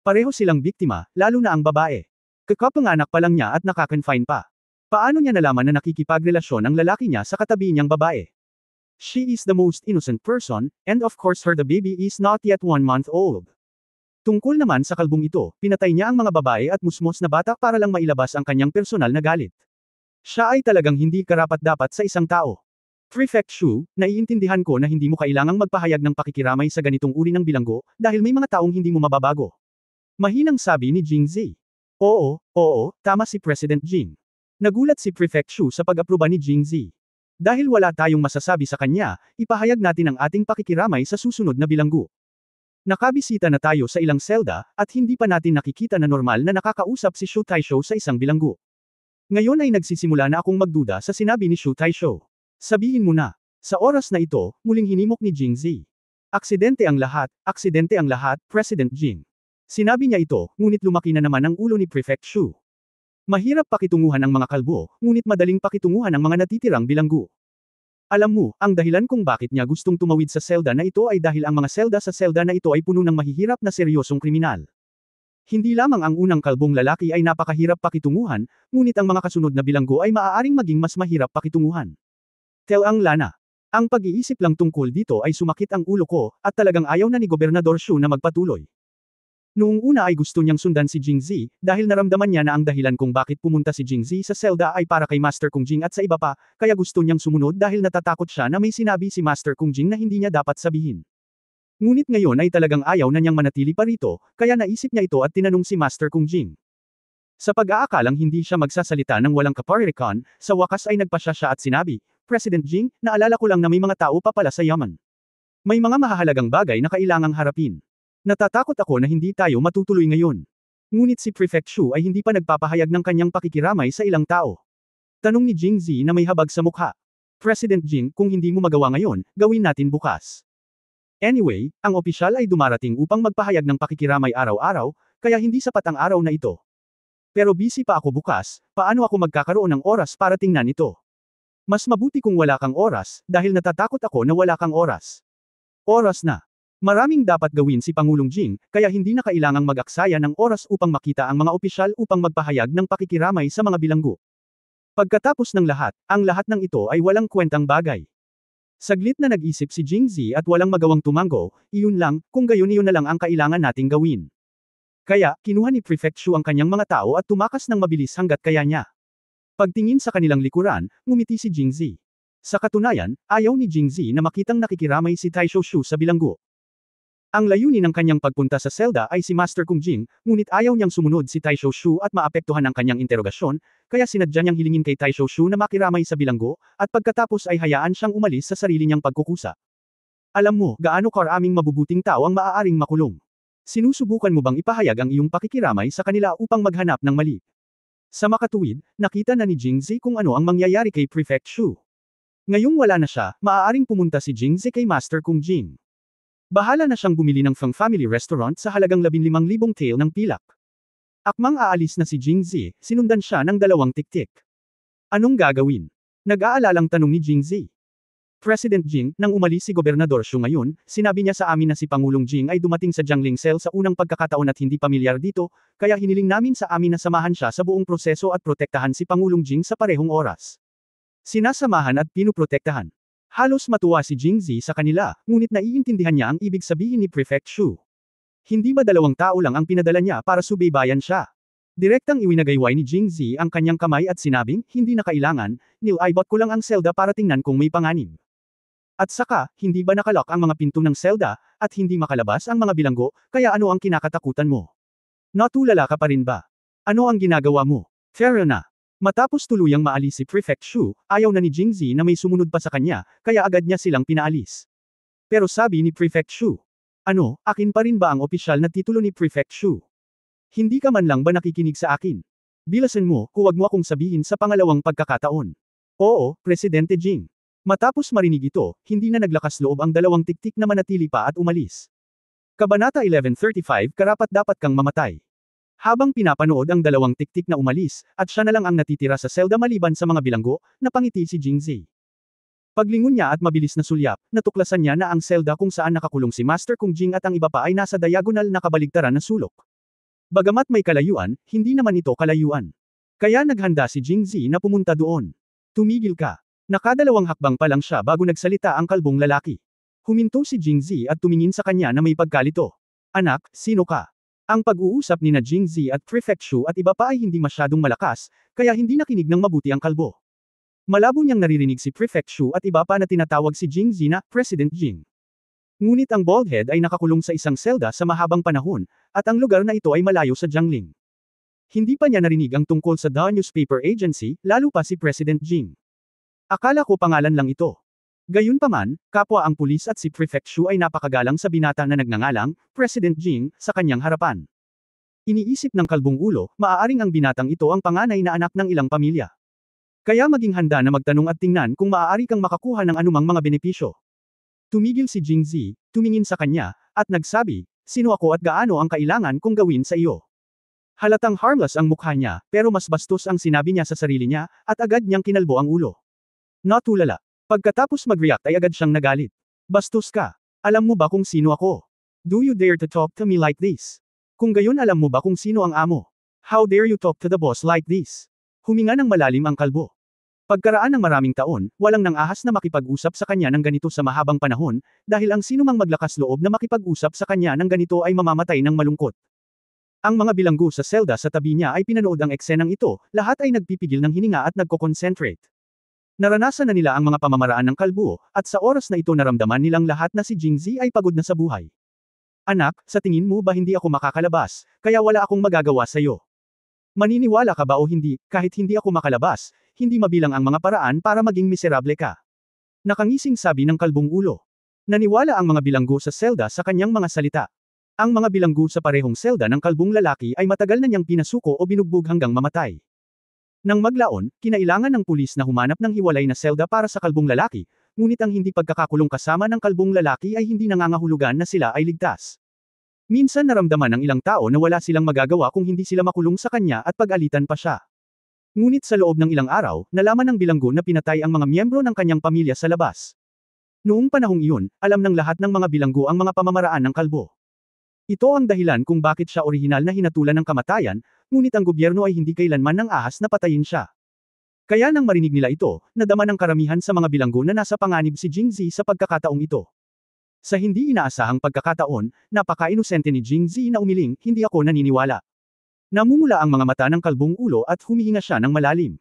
Pareho silang biktima, lalo na ang babae. Kakapanganak pa lang niya at nakakonfine pa. Paano niya nalaman na nakikipagrelasyon ang lalaki niya sa katabi niyang babae? She is the most innocent person, and of course the baby is not yet 1 month old. Tungkol naman sa kalbong ito, pinatay niya ang mga babae at musmos na bata para lang mailabas ang kanyang personal na galit. Siya ay talagang hindi karapat-dapat sa isang tao. Prefect Shu, naiintindihan ko na hindi mo kailangang magpahayag ng pakikiramay sa ganitong uri ng bilanggo, dahil may mga taong hindi mo mababago. Mahinang sabi ni Jingzi. Oo, tama si President Jing. Nagulat si Prefect Shu sa pag-aproba ni Jingzi. Dahil wala tayong masasabi sa kanya, ipahayag natin ang ating pakikiramay sa susunod na bilanggo. Nakabisita na tayo sa ilang selda, at hindi pa natin nakikita na normal na nakakausap si Shu Taisho sa isang bilanggo. Ngayon ay nagsisimula na akong magduda sa sinabi ni Shu Taisho. Sabihin mo na. Sa oras na ito, muling hinimok ni Jingzi. Aksidente ang lahat, President Jing. Sinabi niya ito, ngunit lumaki na naman ang ulo ni Prefect Shu. Mahirap pakitunguhan ang mga kalbo, ngunit madaling pakitunguhan ang mga natitirang bilanggo. Alam mo, ang dahilan kung bakit niya gustong tumawid sa selda na ito ay dahil ang mga selda sa selda na ito ay puno ng mahihirap na seryosong kriminal. Hindi lamang ang unang kalbong lalaki ay napakahirap pakitunguhan, ngunit ang mga kasunod na bilanggo ay maaaring maging mas mahirap pakitunguhan. Tel ang lana. Ang pag-iisip lang tungkol dito ay sumakit ang ulo ko, at talagang ayaw na ni Gobernador Shu na magpatuloy. Noong una ay gusto niyang sundan si Jingzi, dahil naramdaman niya na ang dahilan kung bakit pumunta si Jingzi sa selda ay para kay Master Kung Jing at sa iba pa, kaya gusto niyang sumunod dahil natatakot siya na may sinabi si Master Kung Jing na hindi niya dapat sabihin. Ngunit ngayon ay talagang ayaw na niyang manatili pa rito, kaya naisip niya ito at tinanong si Master Kung Jing. Sa pag-aakalang hindi siya magsasalita ng walang kaparirikan, sa wakas ay nagpasya siya at sinabi, President Jing, naalala ko lang na may mga tao pa pala sa yaman. May mga mahahalagang bagay na kailangang harapin. Natatakot ako na hindi tayo matutuloy ngayon. Ngunit si Prefect Shu ay hindi pa nagpapahayag ng kanyang pakikiramay sa ilang tao. Tanong ni Jingzi na may habag sa mukha. President Jing, kung hindi mo magawa ngayon, gawin natin bukas. Anyway, ang opisyal ay dumarating upang magpahayag ng pakikiramay araw-araw, kaya hindi sapat ang araw na ito. Pero busy pa ako bukas, paano ako magkakaroon ng oras para tingnan ito? Mas mabuti kung wala kang oras, dahil natatakot ako na wala kang oras. Oras na. Maraming dapat gawin si Pangulong Jing, kaya hindi na kailangang mag-aksaya ng oras upang makita ang mga opisyal upang magpahayag ng pakikiramay sa mga bilanggo. Pagkatapos ng lahat, ang lahat ng ito ay walang kwentang bagay. Saglit na nag-isip si Jingzi at walang magawang tumango, iyon lang, kung gayon iyon na lang ang kailangan nating gawin. Kaya, kinuha ni Prefect Shu ang kanyang mga tao at tumakas ng mabilis hanggat kaya niya. Pagtingin sa kanilang likuran, ngumiti si Jingzi. Sa katunayan, ayaw ni Jingzi na makitang nakikiramay si Taisho Shu sa bilanggo. Ang layunin ng kanyang pagpunta sa selda ay si Master Kung Jing, ngunit ayaw niyang sumunod si Taisho Shu at maapektuhan ang kanyang interogasyon, kaya sinadya niyang hilingin kay Taisho Shu na makiramay sa bilanggo, at pagkatapos ay hayaan siyang umalis sa sarili niyang pagkukusa. Alam mo, gaano karaming mabubuting tao ang maaaring makulong. Sinusubukan mo bang ipahayag ang iyong pakikiramay sa kanila upang maghanap ng mali? Sa makatuwid, nakita na ni Jingzi kung ano ang mangyayari kay Prefect Shu. Ngayong wala na siya, maaaring pumunta si Jingzi kay Master Kung Jing. Bahala na siyang bumili ng Feng Family Restaurant sa halagang 15,000 tael ng pilak. Akmang aalis na si Jingzi, sinundan siya ng 2 tiktik. Anong gagawin? Nag-aalalang tanong ni Jingzi. President Jing, nang umalis si Gobernador Shu ngayon, sinabi niya sa amin na si Pangulong Jing ay dumating sa Jiangling Cell sa unang pagkakataon at hindi pamilyar dito, kaya hiniling namin sa amin na samahan siya sa buong proseso at protektahan si Pangulong Jing sa parehong oras. Sinasamahan at pinuprotektahan. Halos matuwa si Jingzi sa kanila, ngunit naiintindihan niya ang ibig sabihin ni Prefect Shu. Hindi ba 2 tao lang ang pinadala niya para subaybayan siya? Direktang iwinagayway ni Jingzi ang kanyang kamay at sinabing, hindi na kailangan, nilaybot ko lang ang selda para tingnan kung may panganib. At saka, hindi ba nakalock ang mga pinto ng selda, at hindi makalabas ang mga bilanggo, kaya ano ang kinakatakutan mo? Natulala ka pa rin ba? Ano ang ginagawa mo? Fair na. Matapos tuluyang maalis si Prefect Shu, ayaw na ni Jingzi na may sumunod pa sa kanya, kaya agad niya silang pinaalis. Pero sabi ni Prefect Shu, ano, akin pa rin ba ang opisyal na titulo ni Prefect Shu? Hindi ka man lang ba nakikinig sa akin? Bilasan mo, huwag mo akong sabihin sa pangalawang pagkakataon. Oo, Presidente Jing. Matapos marinig ito, hindi na naglakas loob ang 2 tiktik na manatili pa at umalis. Kabanata 1135 Karapat-dapat kang mamatay. Habang pinapanood ang dalawang tiktik na umalis, at siya na lang ang natitira sa selda maliban sa mga bilanggo, napangiti si Jingzi. Paglingon niya at mabilis na sulyap, natuklasan niya na ang selda kung saan nakakulong si Master Kung Jing at ang iba pa ay nasa diagonal na kabaligtaran na sulok. Bagamat may kalayuan, hindi naman ito kalayuan. Kaya naghanda si Jingzi na pumunta doon. Tumigil ka. Nakadalawang hakbang pa lang siya bago nagsalita ang kalbong lalaki. Huminto si Jingzi at tumingin sa kanya na may pagkalito. Anak, sino ka? Ang pag-uusap ni na Jingzi at Prefect Shu at iba pa ay hindi masyadong malakas, kaya hindi nakinig ng mabuti ang kalbo. Malabo niyang naririnig si Prefect Shu at iba pa na tinatawag si Jingzi na President Jing. Ngunit ang baldhead ay nakakulong sa isang selda sa mahabang panahon, at ang lugar na ito ay malayo sa Jiangling. Hindi pa niya narinig ang tungkol sa The Newspaper Agency, lalo pa si President Jing. Akala ko pangalan lang ito. Gayunpaman, kapwa ang pulis at si Prefect Shu ay napakagalang sa binata na nagngangalang, President Jing, sa kanyang harapan. Iniisip ng kalbong ulo, maaaring ang binatang ito ang panganay na anak ng ilang pamilya. Kaya maging handa na magtanong at tingnan kung maaari kang makakuha ng anumang mga benepisyo. Tumigil si Jingzi, tumingin sa kanya, at nagsabi, sino ako at gaano ang kailangan kong gawin sa iyo? Halatang harmless ang mukha niya, pero mas bastos ang sinabi niya sa sarili niya, at agad niyang kinalbo ang ulo. Natulala. Pagkatapos mag-react ay agad siyang nagalit. Bastos ka. Alam mo ba kung sino ako? Do you dare to talk to me like this? Kung gayon alam mo ba kung sino ang amo? How dare you talk to the boss like this? Huminga ng malalim ang kalbo. Pagkaraan ng maraming taon, walang nang ahas na makipag-usap sa kanya ng ganito sa mahabang panahon, dahil ang sinumang maglakas loob na makipag-usap sa kanya ng ganito ay mamamatay ng malungkot. Ang mga bilanggo sa selda sa tabi niya ay pinanood ang eksenang ito, lahat ay nagpipigil ng hininga at nagko-concentrate. Naranasan na nila ang mga pamamaraan ng kalbo, at sa oras na ito naramdaman nilang lahat na si Jingzi ay pagod na sa buhay. Anak, sa tingin mo ba hindi ako makakalabas, kaya wala akong magagawa sa iyo? Maniniwala ka ba o hindi, kahit hindi ako makalabas, hindi mabilang ang mga paraan para maging miserable ka? Nakangising sabi ng kalbong ulo. Naniwala ang mga bilanggo sa selda sa kanyang mga salita. Ang mga bilanggo sa parehong selda ng kalbong lalaki ay matagal na niyang pinasuko o binugbog hanggang mamatay. Nang maglaon, kinailangan ng pulis na humanap ng hiwalay na selda para sa kalbong lalaki, ngunit ang hindi pagkakakulong kasama ng kalbong lalaki ay hindi nangangahulugan na sila ay ligtas. Minsan naramdaman ng ilang tao na wala silang magagawa kung hindi sila makulong sa kanya at pag-alitan pa siya. Ngunit sa loob ng ilang araw, nalaman ng bilanggo na pinatay ang mga miyembro ng kanyang pamilya sa labas. Noong panahong iyon, alam ng lahat ng mga bilanggo ang mga pamamaraan ng kalbo. Ito ang dahilan kung bakit siya orihinal na hinatulan ng kamatayan, ngunit ang gobyerno ay hindi kailanman nang ahas na patayin siya. Kaya nang marinig nila ito, nadama ng karamihan sa mga bilanggo na nasa panganib si Jingzi sa pagkakataong ito. Sa hindi inaasahang pagkakataon, napaka-inosente ni Jingzi na umiling, hindi ako naniniwala. Namumula ang mga mata ng kalbong ulo at humihinga siya ng malalim.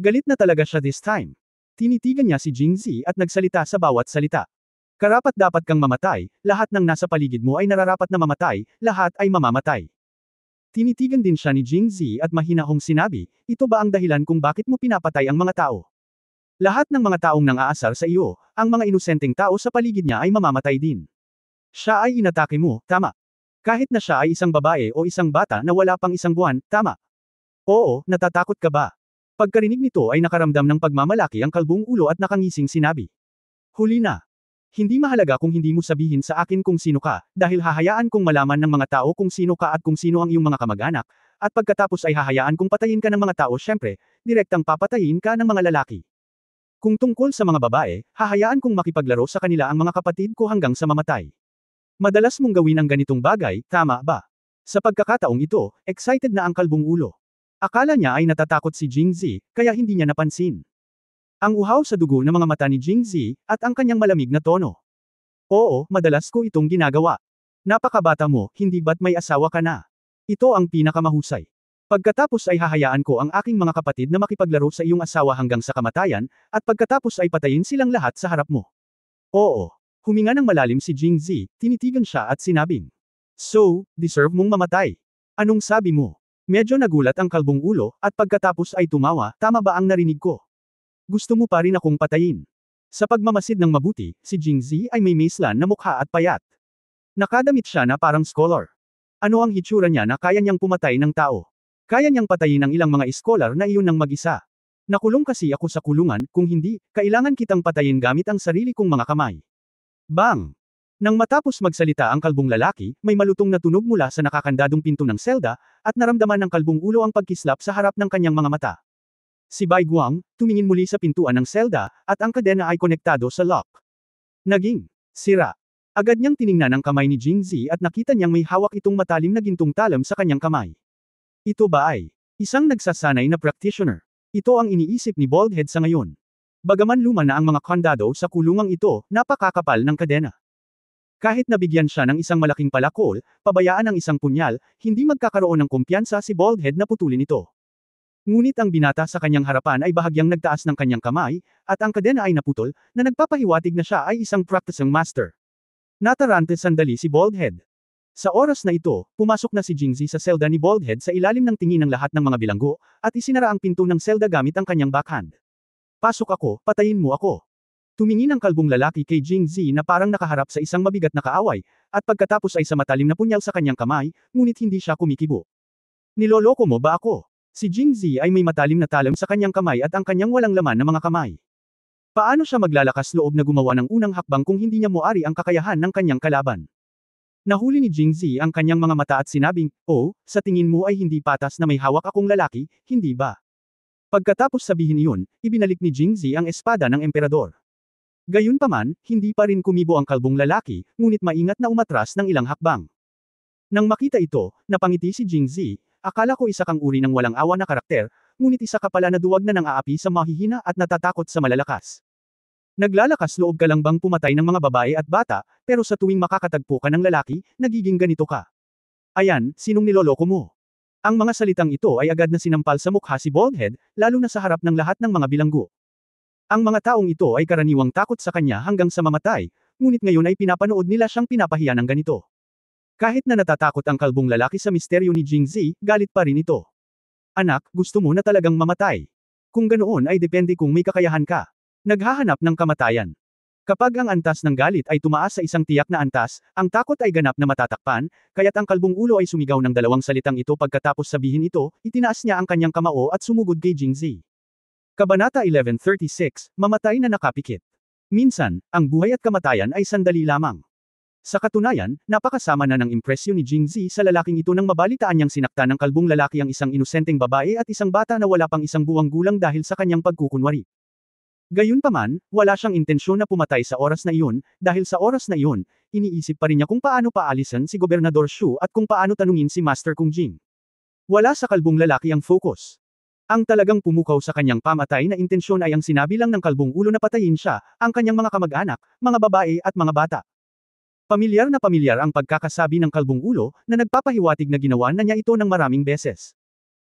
Galit na talaga siya this time. Tinitigan niya si Jingzi at nagsalita sa bawat salita. Karapat-dapat kang mamatay, lahat ng nasa paligid mo ay nararapat na mamatay, lahat ay mamamatay. Tinitigan din siya ni Jingzi at mahinahong sinabi, ito ba ang dahilan kung bakit mo pinapatay ang mga tao? Lahat ng mga taong nang-aasar sa iyo, ang mga inosenteng tao sa paligid niya ay mamamatay din. Siya ay inatake mo, tama. Kahit na siya ay isang babae o isang bata na wala pang isang buwan, tama. Oo, natatakot ka ba? Pagkarinig nito ay nakaramdam ng pagmamalaki ang kalbong ulo at nakangising sinabi. Huli na. Hindi mahalaga kung hindi mo sabihin sa akin kung sino ka, dahil hahayaan kong malaman ng mga tao kung sino ka at kung sino ang iyong mga kamag-anak, at pagkatapos ay hahayaan kong patayin ka ng mga tao syempre, direktang papatayin ka ng mga lalaki. Kung tungkol sa mga babae, hahayaan kong makipaglaro sa kanila ang mga kapatid ko hanggang sa mamatay. Madalas mong gawin ang ganitong bagay, tama ba? Sa pagkakataong ito, excited na ang kalbong ulo. Akala niya ay natatakot si Jingzi, kaya hindi niya napansin. Ang uhaw sa dugo ng mga mata ni Jingzi, at ang kanyang malamig na tono. Oo, madalas ko itong ginagawa. Napakabata mo, hindi ba't may asawa ka na? Ito ang pinakamahusay. Pagkatapos ay hahayaan ko ang aking mga kapatid na makipaglaro sa iyong asawa hanggang sa kamatayan, at pagkatapos ay patayin silang lahat sa harap mo. Oo. Huminga ng malalim si Jingzi, tinitigan siya at sinabing. So, deserve mong mamatay. Anong sabi mo? Medyo nagulat ang kalbong ulo, at pagkatapos ay tumawa, tama ba ang narinig ko? Gusto mo pa rin akong patayin. Sa pagmamasid ng mabuti, si Jingzi ay may maislan na mukha at payat. Nakadamit siya na parang scholar. Ano ang hitsura niya na kaya niyang pumatay ng tao? Kaya niyang patayin ang ilang mga scholar na iyon ng mag-isa. Nakulong kasi ako sa kulungan, kung hindi, kailangan kitang patayin gamit ang sarili kong mga kamay. Bang! Nang matapos magsalita ang kalbong lalaki, may malutong na tunog mula sa nakakandadong pinto ng selda, at naramdaman ng kalbong ulo ang pagkislap sa harap ng kanyang mga mata. Si Bai Guang, tumingin muli sa pintuan ng selda, at ang kadena ay konektado sa lock. Naging sira. Agad niyang tiningnan ang kamay ni Jingzi at nakita niyang may hawak itong matalim na gintong talam sa kanyang kamay. Ito ba ay isang nagsasanay na practitioner? Ito ang iniisip ni Baldhead sa ngayon. Bagaman luma na ang mga kandado sa kulungang ito, napakakapal ng kadena. Kahit nabigyan siya ng isang malaking palakol, pabayaan ang isang punyal, hindi magkakaroon ng kumpiyansa si Baldhead na putulin ito. Ngunit ang binata sa kanyang harapan ay bahagyang nagtaas ng kanyang kamay, at ang kadena ay naputol, na nagpapahiwatig na siya ay isang practicing master. Natarante sandali si Baldhead. Sa oras na ito, pumasok na si Jingzi sa selda ni Baldhead sa ilalim ng tingin ng lahat ng mga bilanggo, at isinara ang pinto ng selda gamit ang kanyang backhand. Pasok ako, patayin mo ako. Tumingin ang kalbong lalaki kay Jingzi na parang nakaharap sa isang mabigat na kaaway, at pagkatapos ay sa matalim na punyal sa kanyang kamay, ngunit hindi siya kumikibo. Niloloko mo ba ako? Si Jingzi ay may matalim na talam sa kanyang kamay at ang kanyang walang laman na mga kamay. Paano siya maglalakas loob na gumawa ng unang hakbang kung hindi niya muari ang kakayahan ng kanyang kalaban? Nahuli ni Jingzi ang kanyang mga mata at sinabing, "Oh, sa tingin mo ay hindi patas na may hawak akong lalaki, hindi ba?" Pagkatapos sabihin iyon, ibinalik ni Jingzi ang espada ng emperador. Gayunpaman, hindi pa rin kumibo ang kalbong lalaki, ngunit maingat na umatras ng ilang hakbang. Nang makita ito, napangiti si Jingzi, akala ko isa kang uri ng walang awa na karakter, ngunit isa ka pala na duwag na ng aapi sa mahihina at natatakot sa malalakas. Naglalakas loob ka lang bang pumatay ng mga babae at bata, pero sa tuwing makakatagpo ka ng lalaki, nagiging ganito ka. Ayan, sinong niloloko mo? Ang mga salitang ito ay agad na sinampal sa mukha si Baldhead, lalo na sa harap ng lahat ng mga bilanggo. Ang mga taong ito ay karaniwang takot sa kanya hanggang sa mamatay, ngunit ngayon ay pinapanood nila siyang pinapahiya ng ganito. Kahit na natatakot ang kalbong lalaki sa misteryo ni Jingzi, galit pa rin ito. Anak, gusto mo na talagang mamatay. Kung ganoon ay depende kung may kakayahan ka. Naghahanap ng kamatayan. Kapag ang antas ng galit ay tumaas sa isang tiyak na antas, ang takot ay ganap na matatakpan, kaya't ang kalbong ulo ay sumigaw ng dalawang salitang ito pagkatapos sabihin ito, itinaas niya ang kanyang kamao at sumugod kay Jingzi. Kabanata 1136, Mamatay na nakapikit. Minsan, ang buhay at kamatayan ay sandali lamang. Sa katunayan, napakasama na ng impresyon ni Jingzi sa lalaking ito nang mabalitaan niyang sinakta ng kalbong lalaki ang isang inosenteng babae at isang bata na wala pang isang buwang gulang dahil sa kanyang pagkukunwari. Gayunpaman, wala siyang intensyon na pumatay sa oras na iyon, dahil sa oras na iyon, iniisip pa rin niya kung paano paalisan si Gobernador Shu at kung paano tanungin si Master Kung Jing. Wala sa kalbong lalaki ang focus. Ang talagang pumukaw sa kanyang pamatay na intensyon ay ang sinabi lang ng kalbong ulo na patayin siya, ang kanyang mga kamag-anak, mga babae at mga bata. Pamilyar na pamilyar ang pagkakasabi ng kalbong ulo, na nagpapahiwatig na ginawa na niya ito ng maraming beses.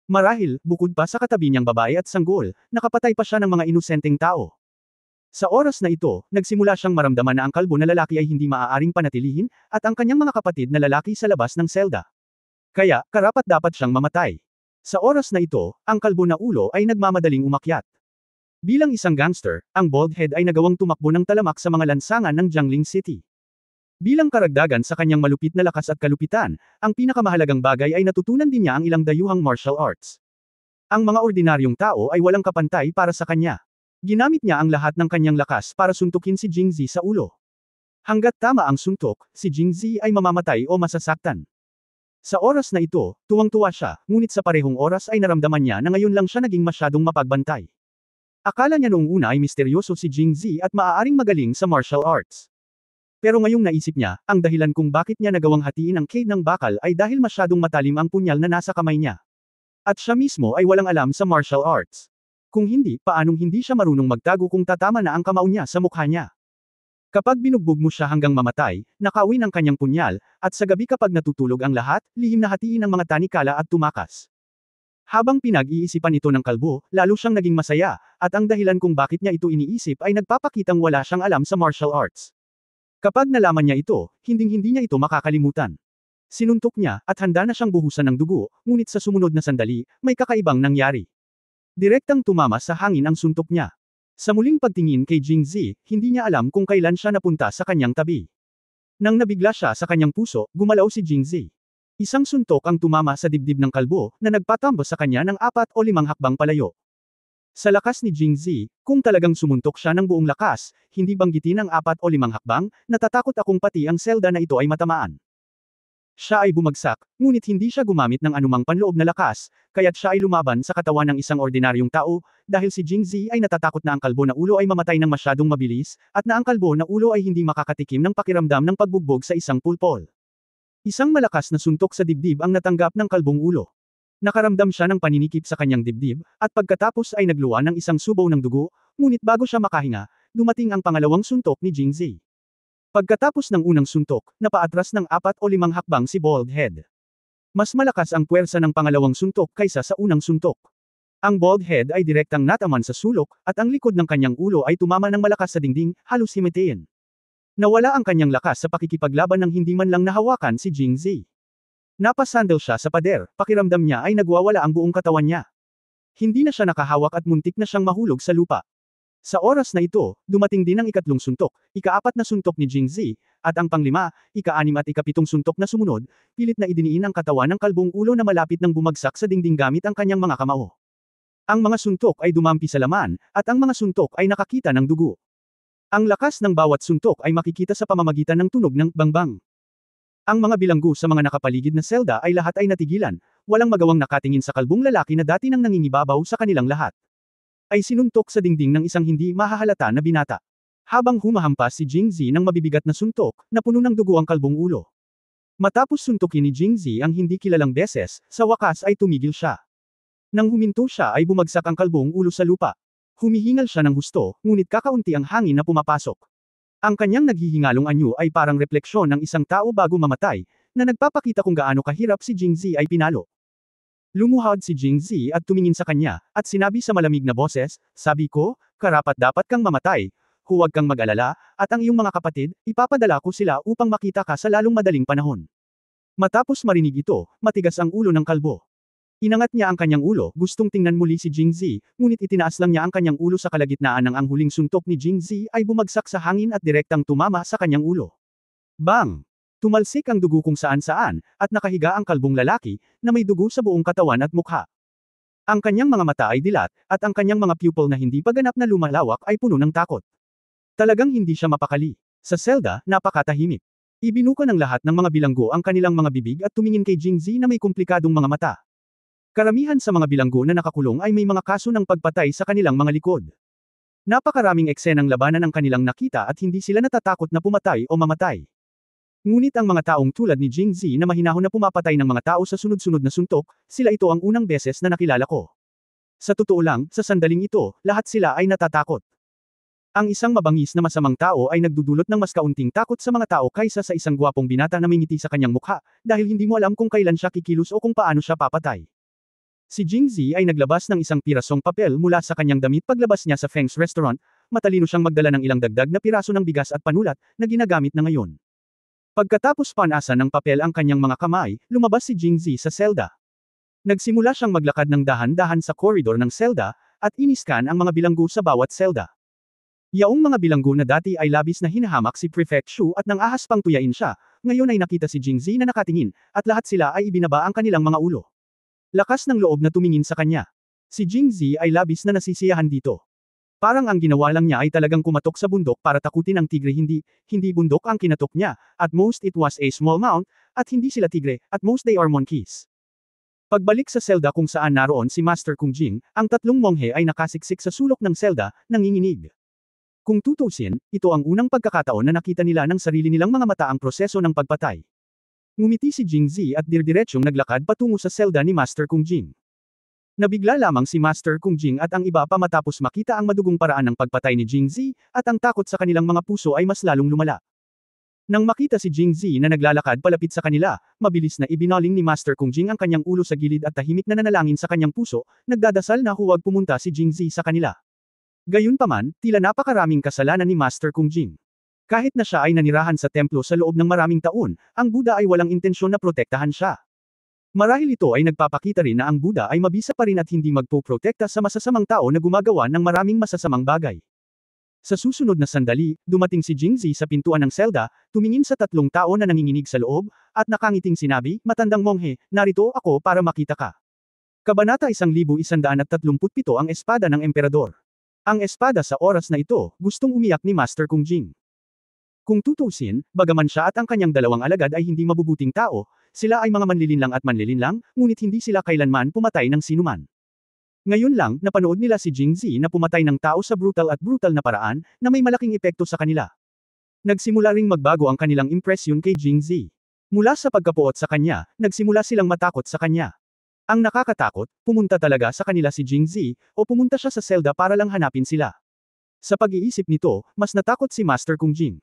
Marahil, bukod pa sa katabi niyang babae at sanggol, nakapatay pa siya ng mga inosenteng tao. Sa oras na ito, nagsimula siyang maramdaman na ang kalbo na lalaki ay hindi maaaring panatilihin, at ang kanyang mga kapatid na lalaki sa labas ng selda. Kaya, karapat-dapat siyang mamatay. Sa oras na ito, ang kalbo na ulo ay nagmamadaling umakyat. Bilang isang gangster, ang Baldhead ay nagawang tumakbo ng talamak sa mga lansangan ng Jiangling City. Bilang karagdagan sa kanyang malupit na lakas at kalupitan, ang pinakamahalagang bagay ay natutunan din niya ang ilang dayuhang martial arts. Ang mga ordinaryong tao ay walang kapantay para sa kanya. Ginamit niya ang lahat ng kanyang lakas para suntukin si Jingzi sa ulo. Hanggat tama ang suntok, si Jingzi ay mamamatay o masasaktan. Sa oras na ito, tuwang-tuwa siya, ngunit sa parehong oras ay naramdaman niya na ngayon lang siya naging masyadong mapagbantay. Akala niya noong una ay misteryoso si Jingzi at maaaring magaling sa martial arts. Pero ngayong naisip niya, ang dahilan kung bakit niya nagawang hatiin ang cave ng bakal ay dahil masyadong matalim ang punyal na nasa kamay niya. At siya mismo ay walang alam sa martial arts. Kung hindi, paanong hindi siya marunong magtago kung tatama na ang kamao niya sa mukha niya? Kapag binugbog mo siya hanggang mamatay, nakawin ang kanyang punyal, at sa gabi kapag natutulog ang lahat, lihim na hatiin ang mga tanikala at tumakas. Habang pinag-iisipan ito ng kalbo, lalo siyang naging masaya, at ang dahilan kung bakit niya ito iniisip ay nagpapakitang wala siyang alam sa martial arts. Kapag nalaman niya ito, hinding-hindi niya ito makakalimutan. Sinuntok niya, at handa na siyang buhusan ng dugo, ngunit sa sumunod na sandali, may kakaibang nangyari. Direktang tumama sa hangin ang suntok niya. Sa muling pagtingin kay Jingzi, hindi niya alam kung kailan siya napunta sa kanyang tabi. Nang nabigla siya sa kanyang puso, gumalaw si Jingzi. Isang suntok ang tumama sa dibdib ng kalbo, na nagpatambo sa kanya ng 4 o 5 hakbang palayo. Sa lakas ni Jingzi, kung talagang sumuntok siya ng buong lakas, hindi banggitin ang 4 o 5 hakbang, natatakot akong pati ang selda na ito ay matamaan. Siya ay bumagsak, ngunit hindi siya gumamit ng anumang panloob na lakas, kaya't siya ay lumaban sa katawan ng isang ordinaryong tao, dahil si Jingzi ay natatakot na ang kalbo na ulo ay mamatay ng masyadong mabilis, at na ang kalbo na ulo ay hindi makakatikim ng pakiramdam ng pagbugbog sa isang pulpol. Isang malakas na suntok sa dibdib ang natanggap ng kalbong ulo. Nakaramdam siya ng paninikip sa kanyang dibdib, at pagkatapos ay nagluwa ng isang subaw ng dugo, ngunit bago siya makahinga, dumating ang pangalawang suntok ni Jingzi. Pagkatapos ng unang suntok, napaatras ng 4 o 5 hakbang si Bald Head. Mas malakas ang puwersa ng pangalawang suntok kaysa sa unang suntok. Ang Bald Head ay direktang nataman sa sulok, at ang likod ng kanyang ulo ay tumama ng malakas sa dingding, halos himatayin. Nawala ang kanyang lakas sa pakikipaglaban ng hindi man lang nahawakan si Jingzi. Napasandal siya sa pader, pakiramdam niya ay nagwawala ang buong katawan niya. Hindi na siya nakahawak at muntik na siyang mahulog sa lupa. Sa oras na ito, dumating din ang ikatlong suntok, ika-4 na suntok ni Jingzi, at ang pang-5, ika-6 at ika-7 suntok na sumunod, pilit na idiniin ang katawan ng kalbong ulo na malapit ng bumagsak sa dingding gamit ang kanyang mga kamao. Ang mga suntok ay dumampi sa laman, at ang mga suntok ay nakakita ng dugo. Ang lakas ng bawat suntok ay makikita sa pamamagitan ng tunog ng bangbang. Ang mga bilanggo sa mga nakapaligid na selda ay lahat ay natigilan, walang magawang nakatingin sa kalbong lalaki na dati nang nangingibabaw sa kanilang lahat. Ay sinuntok sa dingding ng isang hindi mahahalata na binata. Habang humahampas si Jingzi ng mabibigat na suntok, na puno ng dugo ang kalbong ulo. Matapos suntukin ni Jingzi ang hindi kilalang beses, sa wakas ay tumigil siya. Nang huminto siya ay bumagsak ang kalbong ulo sa lupa. Humihingal siya ng husto, ngunit kakaunti ang hangin na pumapasok. Ang kanyang naghihingalong anyo ay parang refleksyon ng isang tao bago mamatay, na nagpapakita kung gaano kahirap si Jingzi ay pinalo. Lumuhod si Jingzi at tumingin sa kanya, at sinabi sa malamig na boses, "Sabi ko, karapat-dapat kang mamatay. Huwag kang mag-alala, at ang iyong mga kapatid, ipapadala ko sila upang makita ka sa lalong madaling panahon." Matapos marinig ito, matigas ang ulo ng kalbo. Inangat niya ang kanyang ulo, gustong tingnan muli si Jingzi, ngunit itinaas lang niya ang kanyang ulo sa kalagitnaan ng ang huling suntok ni Jingzi ay bumagsak sa hangin at direktang tumama sa kanyang ulo. Bang! Tumalsik ang dugo kung saan-saan, at nakahiga ang kalbong lalaki, na may dugo sa buong katawan at mukha. Ang kanyang mga mata ay dilat, at ang kanyang mga pupil na hindi pa ganap na lumalawak ay puno ng takot. Talagang hindi siya mapakali. Sa selda, napakatahimik. Ibinuka ng lahat ng mga bilanggo ang kanilang mga bibig at tumingin kay Jingzi na may komplikadong mga mata. Karamihan sa mga bilanggo na nakakulong ay may mga kaso ng pagpatay sa kanilang mga likod. Napakaraming eksenang labanan ang kanilang nakita at hindi sila natatakot na pumatay o mamatay. Ngunit ang mga taong tulad ni Jingzi na mahinahon na pumapatay ng mga tao sa sunod-sunod na suntok, sila ito ang unang beses na nakilala ko. Sa totoo lang, sa sandaling ito, lahat sila ay natatakot. Ang isang mabangis na masamang tao ay nagdudulot ng mas kaunting takot sa mga tao kaysa sa isang gwapong binata na may ngiti sa kanyang mukha, dahil hindi mo alam kung kailan siya kikilos o kung paano siya papatay. Si Jingzi ay naglabas ng isang pirasong papel mula sa kanyang damit paglabas niya sa Feng's restaurant, matalino siyang magdala ng ilang dagdag na piraso ng bigas at panulat, na ginagamit na ngayon. Pagkatapos panasan ng papel ang kanyang mga kamay, lumabas si Jingzi sa selda. Nagsimula siyang maglakad ng dahan-dahan sa koridor ng selda, at iniskan ang mga bilanggo sa bawat selda. Yaong mga bilanggo na dati ay labis na hinahamak si Prefect Shu at nang ahas pang tuyain siya, ngayon ay nakita si Jingzi na nakatingin, at lahat sila ay ibinaba ang kanilang mga ulo. Lakas ng loob na tumingin sa kanya. Si Jingzi ay labis na nasisiyahan dito. Parang ang ginawa lang niya ay talagang kumatok sa bundok para takutin ang tigre, hindi bundok ang kinatok niya, at most it was a small mount, at hindi sila tigre, at most they are monkeys. Pagbalik sa selda kung saan naroon si Master Kung Jing, ang tatlong monghe ay nakasiksik sa sulok ng selda, nanginginig. Kung tutusin, ito ang unang pagkakataon na nakita nila ng sarili nilang mga mata ang proseso ng pagpatay. Ngumiti si Jingzi at dirdiretsong naglakad patungo sa selda ni Master Kung Jing. Nabigla lamang si Master Kung Jing at ang iba pa matapos makita ang madugong paraan ng pagpatay ni Jingzi, at ang takot sa kanilang mga puso ay mas lalong lumala. Nang makita si Jingzi na naglalakad palapit sa kanila, mabilis na ibinaling ni Master Kung Jing ang kanyang ulo sa gilid at tahimik na nanalangin sa kanyang puso, nagdadasal na huwag pumunta si Jingzi sa kanila. Gayunpaman, tila napakaraming kasalanan ni Master Kung Jing. Kahit na siya ay nanirahan sa templo sa loob ng maraming taon, ang Buddha ay walang intensyon na protektahan siya. Marahil ito ay nagpapakita rin na ang Buddha ay mabisa pa rin at hindi magpoprotekta sa masasamang tao na gumagawa ng maraming masasamang bagay. Sa susunod na sandali, dumating si Jingzi sa pintuan ng selda, tumingin sa tatlong tao na nanginginig sa loob, at nakangiting sinabi, "Matandang monghe, narito ako para makita ka." Kabanata 1137 Ang Espada ng Emperador. Ang espada sa oras na ito, gustong umiyak ni Master Kung Jing. Kung tutuusin, bagaman siya at ang kanyang dalawang alagad ay hindi mabubuting tao, sila ay mga manlilinlang at manlilinlang, ngunit hindi sila kailanman pumatay ng sinuman. Ngayon lang, napanood nila si Jing Zi na pumatay ng tao sa brutal na paraan, na may malaking epekto sa kanila. Nagsimula ring magbago ang kanilang impresyon kay Jing Zi. Mula sa pagkapuot sa kanya, nagsimula silang matakot sa kanya. Ang nakakatakot, pumunta talaga sa kanila si Jing Zi, o pumunta siya sa selda para lang hanapin sila. Sa pag-iisip nito, mas natakot si Master Kung Jing.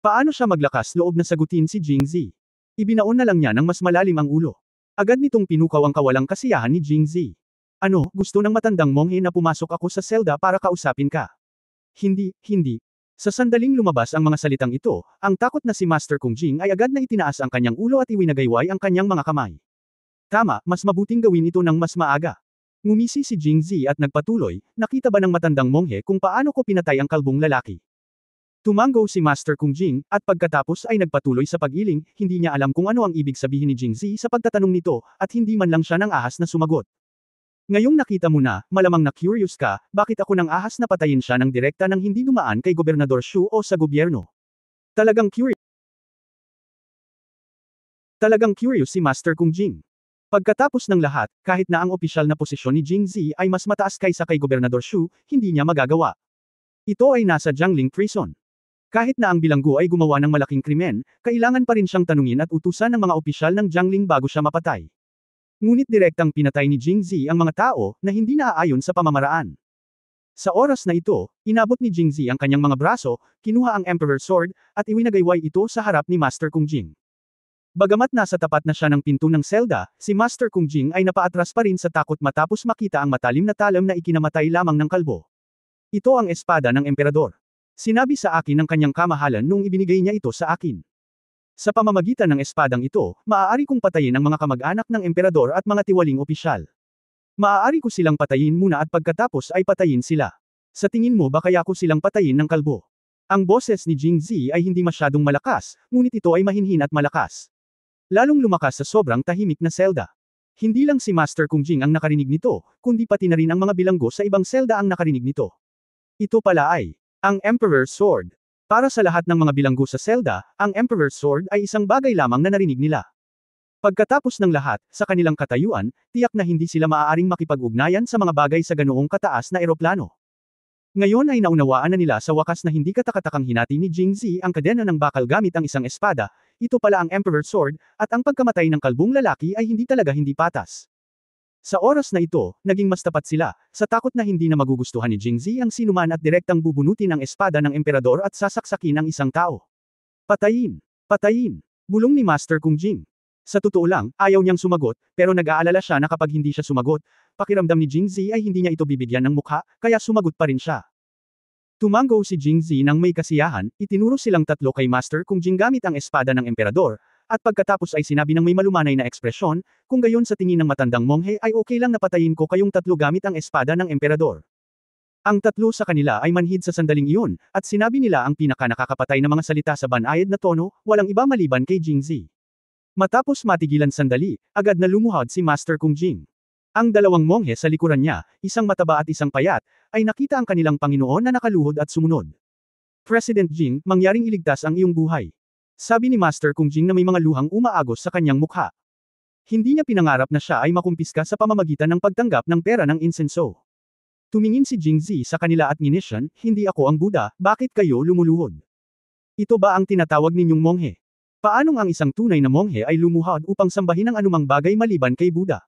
Paano siya maglakas loob na sagutin si Jing Zi? Ibinaon na lang niya ng mas malalim ang ulo. Agad nitong pinukaw ang kawalang kasiyahan ni Jing Zi. Ano, gusto ng matandang monghe na pumasok ako sa selda para kausapin ka? Hindi. Sa sandaling lumabas ang mga salitang ito, ang takot na si Master Kung Jing ay agad na itinaas ang kanyang ulo at iwinagayway ang kanyang mga kamay. Tama, mas mabuting gawin ito ng mas maaga. Ngumisi si Jing Zi at nagpatuloy, nakita ba ng matandang monghe kung paano ko pinatay ang kalbong lalaki? Tumango si Master Kung Jing, at pagkatapos ay nagpatuloy sa pag-iling, hindi niya alam kung ano ang ibig sabihin ni Jing Zi sa pagtatanong nito, at hindi man lang siya ng ahas na sumagot. Ngayong nakita mo na, malamang na curious ka, bakit ako ng ahas na patayin siya ng direkta nang hindi dumaan kay Gobernador Shu o sa gobyerno? Talagang curious si Master Kung Jing. Pagkatapos ng lahat, kahit na ang opisyal na posisyon ni Jing Zi ay mas mataas kaysa kay Gobernador Shu, hindi niya magagawa. Ito ay nasa Jiangling Prison. Kahit na ang bilanggo ay gumawa ng malaking krimen, kailangan pa rin siyang tanungin at utusan ng mga opisyal ng Jiangling bago siya mapatay. Ngunit direktang pinatay ni Jing Zi ang mga tao na hindi naaayon sa pamamaraan. Sa oras na ito, inabot ni Jing Zi ang kanyang mga braso, kinuha ang Emperor's Sword, at iwinagayway ito sa harap ni Master Kung Jing. Bagamat nasa tapat na siya ng pinto ng selda, si Master Kung Jing ay napaatras pa rin sa takot matapos makita ang matalim na talam na ikinamatay lamang ng kalbo. Ito ang espada ng emperador. Sinabi sa akin ng kanyang kamahalan noong ibinigay niya ito sa akin. Sa pamamagitan ng espadang ito, maaari kong patayin ang mga kamag-anak ng emperador at mga tiwaling opisyal. Maaari ko silang patayin muna at pagkatapos ay patayin sila. Sa tingin mo ba kaya ko silang patayin ng kalbo? Ang boses ni Jing Zi ay hindi masyadong malakas, ngunit ito ay mahinhin at malakas. Lalong lumakas sa sobrang tahimik na selda. Hindi lang si Master Kung Jing ang nakarinig nito, kundi pati na rin ang mga bilanggo sa ibang selda ang nakarinig nito. Ito pala ay ang Emperor's Sword. Para sa lahat ng mga bilanggo sa selda, ang Emperor's Sword ay isang bagay lamang na narinig nila. Pagkatapos ng lahat, sa kanilang katayuan, tiyak na hindi sila maaaring makipag-ugnayan sa mga bagay sa ganoong kataas na eroplano. Ngayon ay naunawaan na nila sa wakas na hindi katakatakang hinati ni Jing Zi ang kadena ng bakal gamit ang isang espada, ito pala ang Emperor's Sword, at ang pagkamatay ng kalbong lalaki ay hindi patas. Sa oras na ito, naging mas tapat sila, sa takot na hindi na magugustuhan ni Jing Zi ang sinuman at direktang bubunutin ang espada ng emperador at sasaksakin ang isang tao. Patayin! Bulong ni Master Kung Jing. Sa totoo lang, ayaw niyang sumagot, pero nag-aalala siya na kapag hindi siya sumagot, pakiramdam ni Jing Zi ay hindi niya ito bibigyan ng mukha, kaya sumagot pa rin siya. Tumango si Jing Zi nang may kasiyahan, itinuro silang tatlo kay Master Kung Jing gamit ang espada ng emperador, at pagkatapos ay sinabi ng may malumanay na ekspresyon, kung gayon sa tingin ng matandang monghe ay okay lang napatayin ko kayong tatlo gamit ang espada ng emperador. Ang tatlo sa kanila ay manhid sa sandaling iyon, at sinabi nila ang pinaka-nakakapatay na mga salita sa banayad na tono, walang iba maliban kay Jing Zi. Matapos matigilan sandali, agad na lumuhod si Master Kung Jing. Ang dalawang monghe sa likuran niya, isang mataba at isang payat, ay nakita ang kanilang Panginoon na nakaluhod at sumunod. President Jing, mangyaring iligtas ang iyong buhay. Sabi ni Master Kung Jing na may mga luhang umaagos sa kanyang mukha. Hindi niya pinangarap na siya ay makumpiska sa pamamagitan ng pagtanggap ng pera ng insenso. Tumingin si Jing Zi sa kanila at ninisyon, hindi ako ang Buddha, bakit kayo lumuluhod? Ito ba ang tinatawag ninyong monghe? Paanong ang isang tunay na monghe ay lumuhod upang sambahin ang anumang bagay maliban kay Buddha?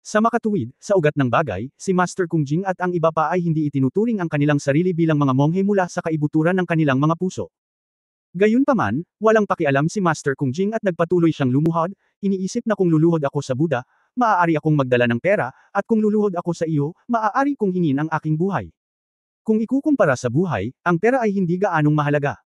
Sa makatuwid, sa ugat ng bagay, si Master Kung Jing at ang iba pa ay hindi itinuturing ang kanilang sarili bilang mga monghe mula sa kaibuturan ng kanilang mga puso. Gayunpaman, walang pakialam si Master Kung Jing at nagpatuloy siyang lumuhod, iniisip na kung luluhod ako sa Buddha, maaari akong magdala ng pera, at kung luluhod ako sa iyo, maaari kong hingin ang aking buhay. Kung ikukumpara sa buhay, ang pera ay hindi gaanong mahalaga.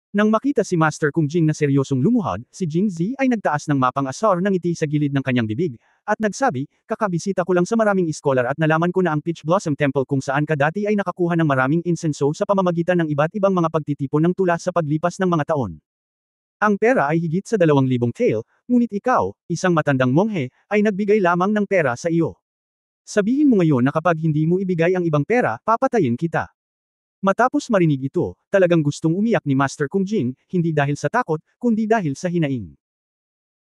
Nang makita si Master Kung Jing na seryosong lumuhod, si Jing Zi ay nagtaas ng mapang asar ng ngiti sa gilid ng kanyang bibig, at nagsabi, kakabisita ko lang sa maraming iskolar at nalaman ko na ang Peach Blossom Temple kung saan ka dati ay nakakuha ng maraming insenso sa pamamagitan ng iba't ibang mga pagtitipon ng tula sa paglipas ng mga taon. Ang pera ay higit sa 2,000 tael, ngunit ikaw, isang matandang monghe, ay nagbigay lamang ng pera sa iyo. Sabihin mo ngayon na kapag hindi mo ibigay ang ibang pera, papatayin kita. Matapos marinig ito, talagang gustong umiyak ni Master Kung Jing, hindi dahil sa takot, kundi dahil sa hinaing.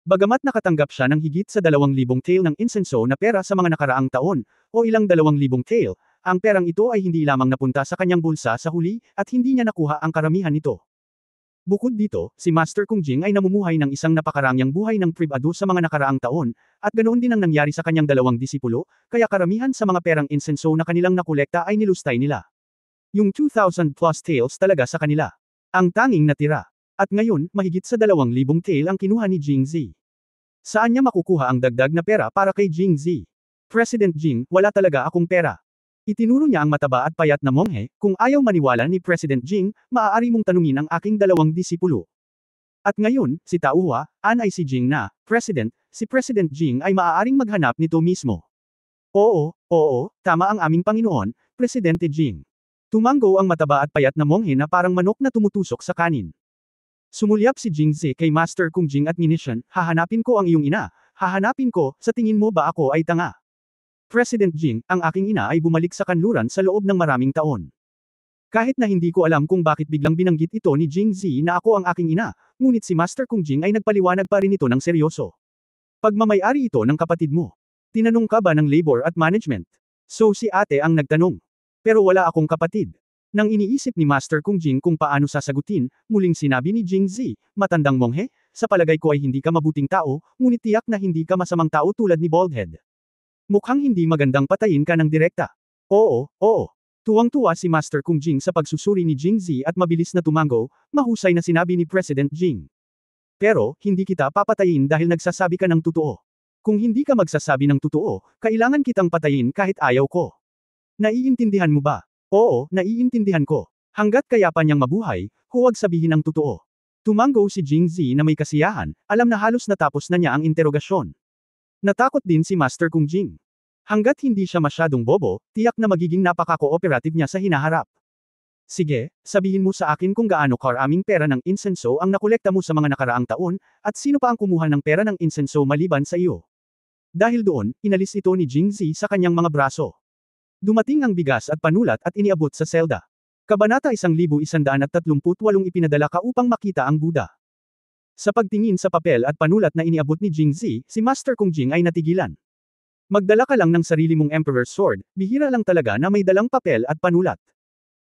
Bagamat nakatanggap siya ng higit sa 2,000 tael ng insenso na pera sa mga nakaraang taon, o ilang 2,000 tael, ang perang ito ay hindi lamang napunta sa kanyang bulsa sa huli, at hindi niya nakuha ang karamihan nito. Bukod dito, si Master Kung Jing ay namumuhay ng isang napakarangyang buhay ng pribado sa mga nakaraang taon, at ganoon din ang nangyari sa kanyang 2 disipulo, kaya karamihan sa mga perang insenso na kanilang nakolekta ay nilustay nila. Yung 2,000 plus taels talaga sa kanila. Ang tanging natira. At ngayon, mahigit sa 2,000 tael ang kinuha ni Jingzi. Saan niya makukuha ang dagdag na pera para kay Jingzi? President Jing, wala talaga akong pera. Itinuro niya ang mataba at payat na monghe, kung ayaw maniwala ni President Jing, maaari mong tanungin ang aking 2 disipulo. At ngayon, si Tao Hua, ay si Jing na, President, si President Jing ay maaaring maghanap nito mismo. Oo, tama ang aming Panginoon, Presidente Jing. Tumango ang mataba at payat na monghe na parang manok na tumutusok sa kanin. Sumulyap si Jingzi kay Master Kung Jing at Ninishan, hahanapin ko ang iyong ina, hahanapin ko, sa tingin mo ba ako ay tanga? President Jing, ang aking ina ay bumalik sa kanluran sa loob ng maraming taon. Kahit na hindi ko alam kung bakit biglang binanggit ito ni Jingzi na ako ang aking ina, ngunit si Master Kung Jing ay nagpaliwanag pa rin ito ng seryoso. Pagmamay-ari ito ng kapatid mo. Tinanong ka ba ng labor at management? So si ate ang nagtanong. Pero wala akong kapatid. Nang iniisip ni Master Kung Jing kung paano sasagutin, muling sinabi ni Jingzi, matandang monghe, sa palagay ko ay hindi ka mabuting tao, ngunit tiyak na hindi ka masamang tao tulad ni Baldhead. Mukhang hindi magandang patayin ka ng direkta. Oo. Tuwang-tuwa si Master Kung Jing sa pagsusuri ni Jingzi at mabilis na tumango, mahusay na sinabi ni President Jing. Pero, hindi kita papatayin dahil nagsasabi ka ng totoo. Kung hindi ka magsasabi ng totoo, kailangan kitang patayin kahit ayaw ko. Naiintindihan mo ba? Oo, naiintindihan ko. Hanggat kaya pa niyang mabuhay, huwag sabihin ang totoo. Tumango si Jingzi na may kasiyahan, alam na halos natapos na niya ang interogasyon. Natakot din si Master Kung Jing. Hanggat hindi siya masyadong bobo, tiyak na magiging napaka-cooperative niya sa hinaharap. Sige, sabihin mo sa akin kung gaano karaming pera ng insenso ang nakolekta mo sa mga nakaraang taon, at sino pa ang kumuha ng pera ng insenso maliban sa iyo. Dahil doon, inalis ito ni Jingzi sa kanyang mga braso. Dumating ang bigas at panulat at iniabot sa selda. Kabanata 1138 ipinadala ka upang makita ang Buddha. Sa pagtingin sa papel at panulat na iniabot ni Jingzi, si Master Kung Jing ay natigilan. Magdala ka lang ng sarili mong Emperor's Sword, bihira lang talaga na may dalang papel at panulat.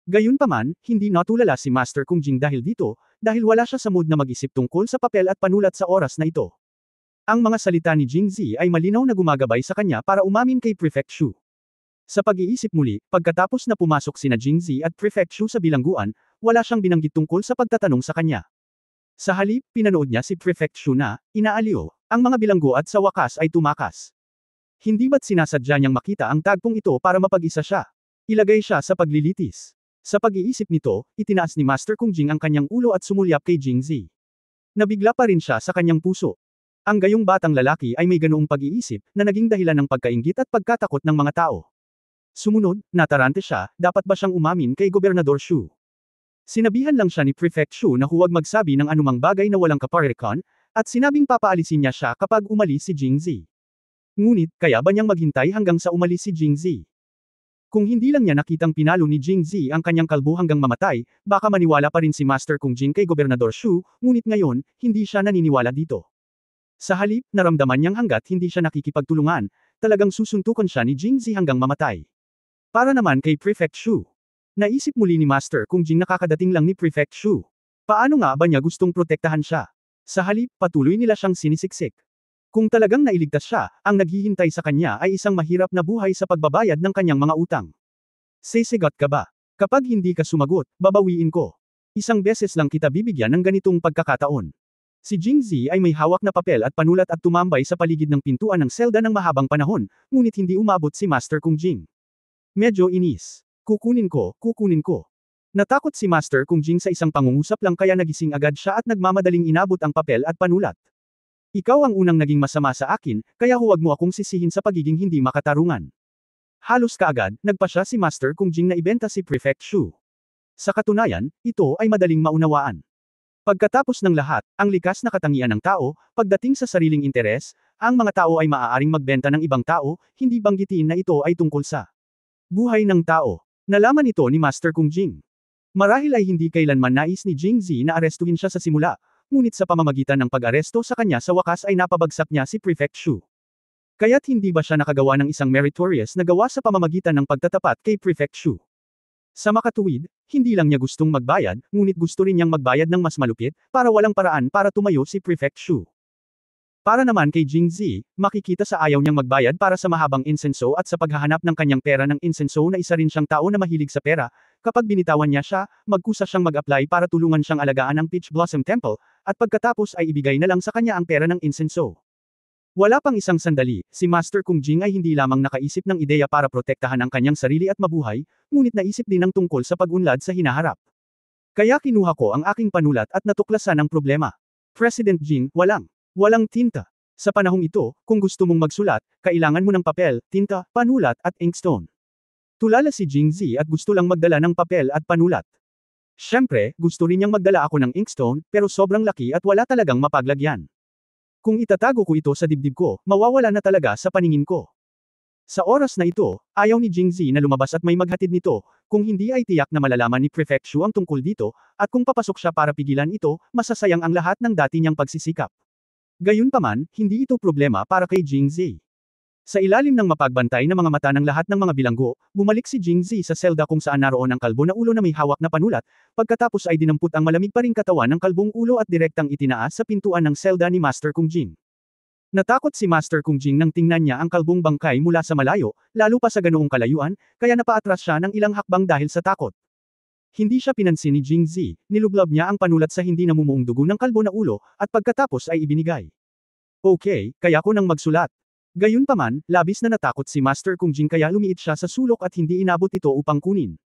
Gayunpaman, hindi natulala si Master Kung Jing dahil dito, dahil wala siya sa mood na mag-isip tungkol sa papel at panulat sa oras na ito. Ang mga salita ni Jingzi ay malinaw na gumagabay sa kanya para umamin kay Prefect Shu. Sa pag-iisip muli, pagkatapos na pumasok sina Jingzi at Prefect Shu sa bilangguan, wala siyang binanggit tungkol sa pagtatanong sa kanya. Sa halip, pinanood niya si Prefect Shu na, inaaliw, ang mga bilanggo at sa wakas ay tumakas. Hindi ba't sinasadya niyang makita ang tagpong ito para mapag-isa siya? Ilagay siya sa paglilitis. Sa pag-iisip nito, itinaas ni Master Kung Jing ang kanyang ulo at sumulyap kay Jingzi. Nabigla pa rin siya sa kanyang puso. Ang gayong batang lalaki ay may ganoong pag-iisip na naging dahilan ng pagkainggit at pagkatakot ng mga tao. Sumunod, natarante siya, dapat ba siyang umamin kay Gobernador Shu? Sinabihan lang siya ni Prefect Shu na huwag magsabi ng anumang bagay na walang kaparekan, at sinabing papaalisin niya siya kapag umalis si Jingzi. Ngunit, kaya ba niyang maghintay hanggang sa umalis si Jingzi? Kung hindi lang niya nakitang pinalo ni Jingzi ang kanyang kalbo hanggang mamatay, baka maniwala pa rin si Master Kung Jing kay Gobernador Shu, ngunit ngayon, hindi siya naniniwala dito. Sa halip, naramdaman niyang hanggat hindi siya nakikipagtulungan, talagang susuntukan siya ni Jingzi hanggang mamatay. Para naman kay Prefect Shu. Naisip muli ni Master Kung Jing nakakadating lang ni Prefect Shu. Paano nga ba niya gustong protektahan siya? Sa halip, patuloy nila siyang sinisiksik. Kung talagang nailigtas siya, ang naghihintay sa kanya ay isang mahirap na buhay sa pagbabayad ng kanyang mga utang. Sisigot ka ba? Kapag hindi ka sumagot, babawiin ko. Isang beses lang kita bibigyan ng ganitong pagkakataon. Si Jingzi ay may hawak na papel at panulat at tumambay sa paligid ng pintuan ng selda ng mahabang panahon, ngunit hindi umabot si Master Kung Jing. Medyo inis. Kukunin ko. Natakot si Master Kung Jing sa isang pangungusap lang kaya nagising agad siya at nagmamadaling inabot ang papel at panulat. Ikaw ang unang naging masama sa akin, kaya huwag mo akong sisihin sa pagiging hindi makatarungan. Halos kaagad, nagpa siya si Master Kung Jing na ibenta si Prefect Shu. Sa katunayan, ito ay madaling maunawaan. Pagkatapos ng lahat, ang likas na katangian ng tao, pagdating sa sariling interes, ang mga tao ay maaaring magbenta ng ibang tao, hindi banggitin na ito ay tungkol sa buhay ng tao. Nalaman ito ni Master Kung Jing. Marahil ay hindi kailanman nais ni Jing Zi na arestuhin siya sa simula, ngunit sa pamamagitan ng pag-aresto sa kanya sa wakas ay napabagsak niya si Prefect Shu. Kaya't hindi ba siya nakagawa ng isang meritorious na gawa sa pamamagitan ng pagtatapat kay Prefect Shu? Sa makatuwid, hindi lang niya gustong magbayad, ngunit gusto rin niyang magbayad ng mas malupit, para walang paraan para tumayo si Prefect Shu. Para naman kay Jing Zi, makikita sa ayaw niyang magbayad para sa mahabang insenso at sa paghahanap ng kanyang pera ng insenso na isa rin siyang tao na mahilig sa pera, kapag binitawan niya siya, magkusa siyang mag-apply para tulungan siyang alagaan ang Peach Blossom Temple, at pagkatapos ay ibigay na lang sa kanya ang pera ng insenso. Wala pang isang sandali, si Master Kung Jing ay hindi lamang nakaisip ng ideya para protektahan ang kanyang sarili at mabuhay, ngunit naisip din ang tungkol sa pag-unlad sa hinaharap. Kaya kinuha ko ang aking panulat at natuklasan ang problema. President Jing, walang tinta. Sa panahong ito, kung gusto mong magsulat, kailangan mo ng papel, tinta, panulat, at inkstone. Tulala si Jing Zi at gusto lang magdala ng papel at panulat. Siyempre, gusto rin niyang magdala ako ng inkstone, pero sobrang laki at wala talagang mapaglagyan. Kung itatago ko ito sa dibdib ko, mawawala na talaga sa paningin ko. Sa oras na ito, ayaw ni Jing Zi na lumabas at may maghatid nito, kung hindi ay tiyak na malalaman ni Prefect Shu ang tungkol dito, at kung papasok siya para pigilan ito, masasayang ang lahat ng dati niyang pagsisikap. Gayunpaman, hindi ito problema para kay Jing Zi. Sa ilalim ng mapagbantay na mga mata ng lahat ng mga bilanggo, bumalik si Jing Zi sa selda kung saan naroon ang kalbo na ulo na may hawak na panulat, pagkatapos ay dinampot ang malamig pa ring katawan ng kalbong ulo at direktang itinaas sa pintuan ng selda ni Master Kung Jing. Natakot si Master Kung Jing nang tingnan niya ang kalbong bangkay mula sa malayo, lalo pa sa ganoong kalayuan, kaya napaatras siya ng ilang hakbang dahil sa takot. Hindi siya pinansin ni Jing Zi, nilublab niya ang panulat sa hindi namumuong dugo ng kalbo na ulo, at pagkatapos ay ibinigay. Okay, kaya ko nang magsulat. Gayunpaman, labis na natakot si Master Kung Jing kaya lumiit siya sa sulok at hindi inabot ito upang kunin.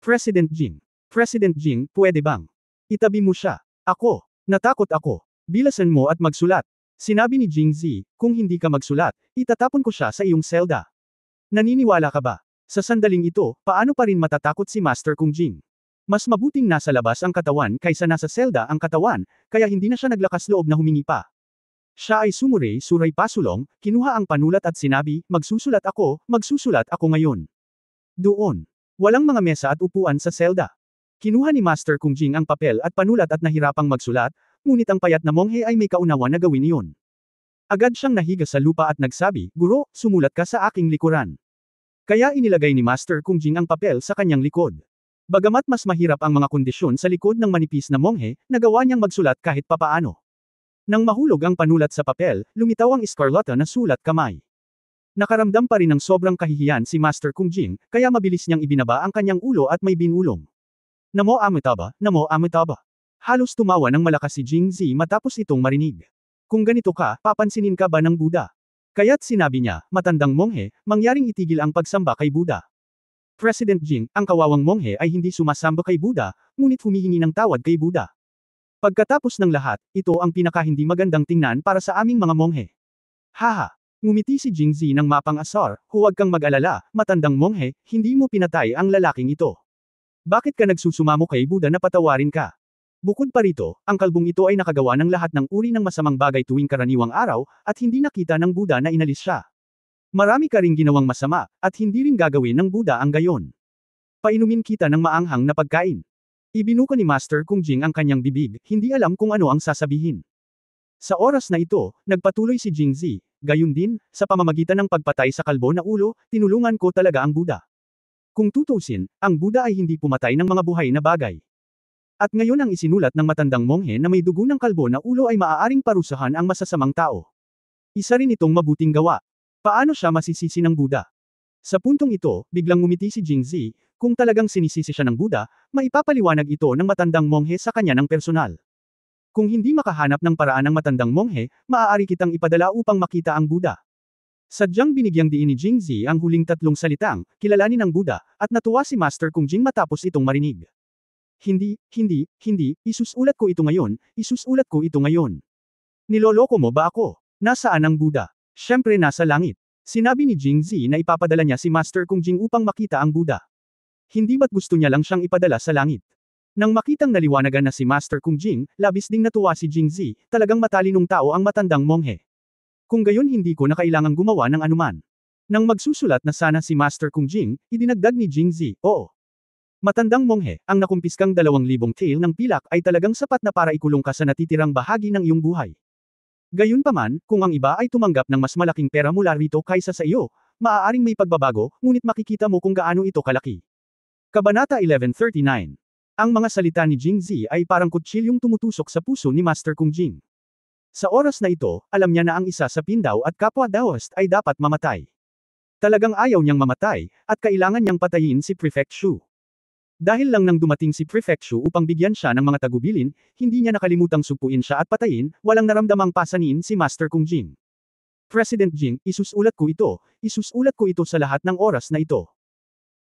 President Jing, pwede bang? Itabi mo siya. Ako. Natakot ako. Bilasan mo at magsulat. Sinabi ni Jing Zi, kung hindi ka magsulat, itatapon ko siya sa iyong selda. Naniniwala ka ba? Sa sandaling ito, paano pa rin matatakot si Master Kung Jing? Mas mabuting nasa labas ang katawan kaysa nasa selda ang katawan, kaya hindi na siya naglakas loob na humingi pa. Siya ay suray pasulong, kinuha ang panulat at sinabi, magsusulat ako ngayon. Doon. Walang mga mesa at upuan sa selda. Kinuha ni Master Kung Jing ang papel at panulat at nahirapang magsulat, ngunit ang payat na monghe ay may kaunawa na gawin iyon. Agad siyang nahiga sa lupa at nagsabi, Guro, sumulat ka sa aking likuran. Kaya inilagay ni Master Kung Jing ang papel sa kanyang likod. Bagamat mas mahirap ang mga kondisyon sa likod ng manipis na monghe, nagawa niyang magsulat kahit papaano. Nang mahulog ang panulat sa papel, lumitaw ang eskarlata na sulat kamay. Nakaramdam pa rin ng sobrang kahihiyan si Master Kung Jing, kaya mabilis niyang ibinaba ang kanyang ulo at may binulong. Namo Amitabha. Halos tumawa ng malakas si Jing Zi matapos itong marinig. Kung ganito ka, papansinin ka ba ng Buddha? Kaya't sinabi niya, matandang monghe, mangyaring itigil ang pagsamba kay Buddha. President Jing, ang kawawang monghe ay hindi sumasamba kay Buddha, ngunit humihingi ng tawad kay Buddha. Pagkatapos ng lahat, ito ang pinaka-hindi magandang tingnan para sa aming mga monghe. Haha! Ngumiti si Jing Zi ng mapang-asar, huwag kang mag-alala, matandang monghe, hindi mo pinatay ang lalaking ito. Bakit ka nagsusumamo kay Buddha na patawarin ka? Bukod pa rito, ang kalbong ito ay nakagawa ng lahat ng uri ng masamang bagay tuwing karaniwang araw, at hindi nakita ng Buddha na inalis siya. Marami ka ring ginawang masama, at hindi rin gagawin ng Buddha ang gayon. Painumin kita ng maanghang na pagkain. Ibinuka ni Master Kung Jing ang kanyang bibig, hindi alam kung ano ang sasabihin. Sa oras na ito, nagpatuloy si Jing Zi, gayon din, sa pamamagitan ng pagpatay sa kalbo na ulo, tinulungan ko talaga ang Buddha. Kung tutusin, ang Buddha ay hindi pumatay ng mga buhay na bagay. At ngayon ang isinulat ng matandang monghe na may dugo ng kalbo na ulo ay maaaring parusahan ang masasamang tao. Isa rin itong mabuting gawa. Paano siya masisisi ng Buddha? Sa puntong ito, biglang ngumiti si Jing Zi, kung talagang sinisisi siya ng Buddha, maipapaliwanag ito ng matandang monghe sa kanya ng personal. Kung hindi makahanap ng paraan ng matandang monghe, maaari kitang ipadala upang makita ang Buddha. Sadyang binigyang diin ni Jing Zi ang huling tatlong salitang, kilalanin ng Buddha, at natuwa si Master Kung Jing matapos itong marinig. Hindi, isusulat ko ito ngayon. Niloloko mo ba ako? Nasaan ang Buddha? Siyempre nasa langit. Sinabi ni Jing Zi na ipapadala niya si Master Kung Jing upang makita ang Buddha. Hindi ba't gusto niya lang siyang ipadala sa langit? Nang makitang naliwanagan na si Master Kung Jing, labis ding natuwa si Jing Zi, talagang matalinong tao ang matandang monghe. Kung gayon hindi ko na kailangang gumawa ng anuman. Nang magsusulat na sana si Master Kung Jing, idinagdag ni Jingzi, oo. Matandang monghe, ang nakumpiskang 2,000 tael ng pilak ay talagang sapat na para ikulong ka sa natitirang bahagi ng iyong buhay. Gayunpaman, kung ang iba ay tumanggap ng mas malaking pera mula rito kaysa sa iyo, maaaring may pagbabago, ngunit makikita mo kung gaano ito kalaki. Kabanata 1139. Ang mga salita ni Jingzi ay parang kutsilyong tumutusok sa puso ni Master Kung Jing. Sa oras na ito, alam niya na ang isa sa Pindaw at kapwa Daoist ay dapat mamatay. Talagang ayaw niyang mamatay, at kailangan niyang patayin si Prefect Shu. Dahil lang nang dumating si Prefect Shu upang bigyan siya ng mga tagubilin, hindi niya nakalimutang sugpuin siya at patayin, walang naramdamang pasanin si Master Kung Jing. President Jing, isusulat ko ito sa lahat ng oras na ito.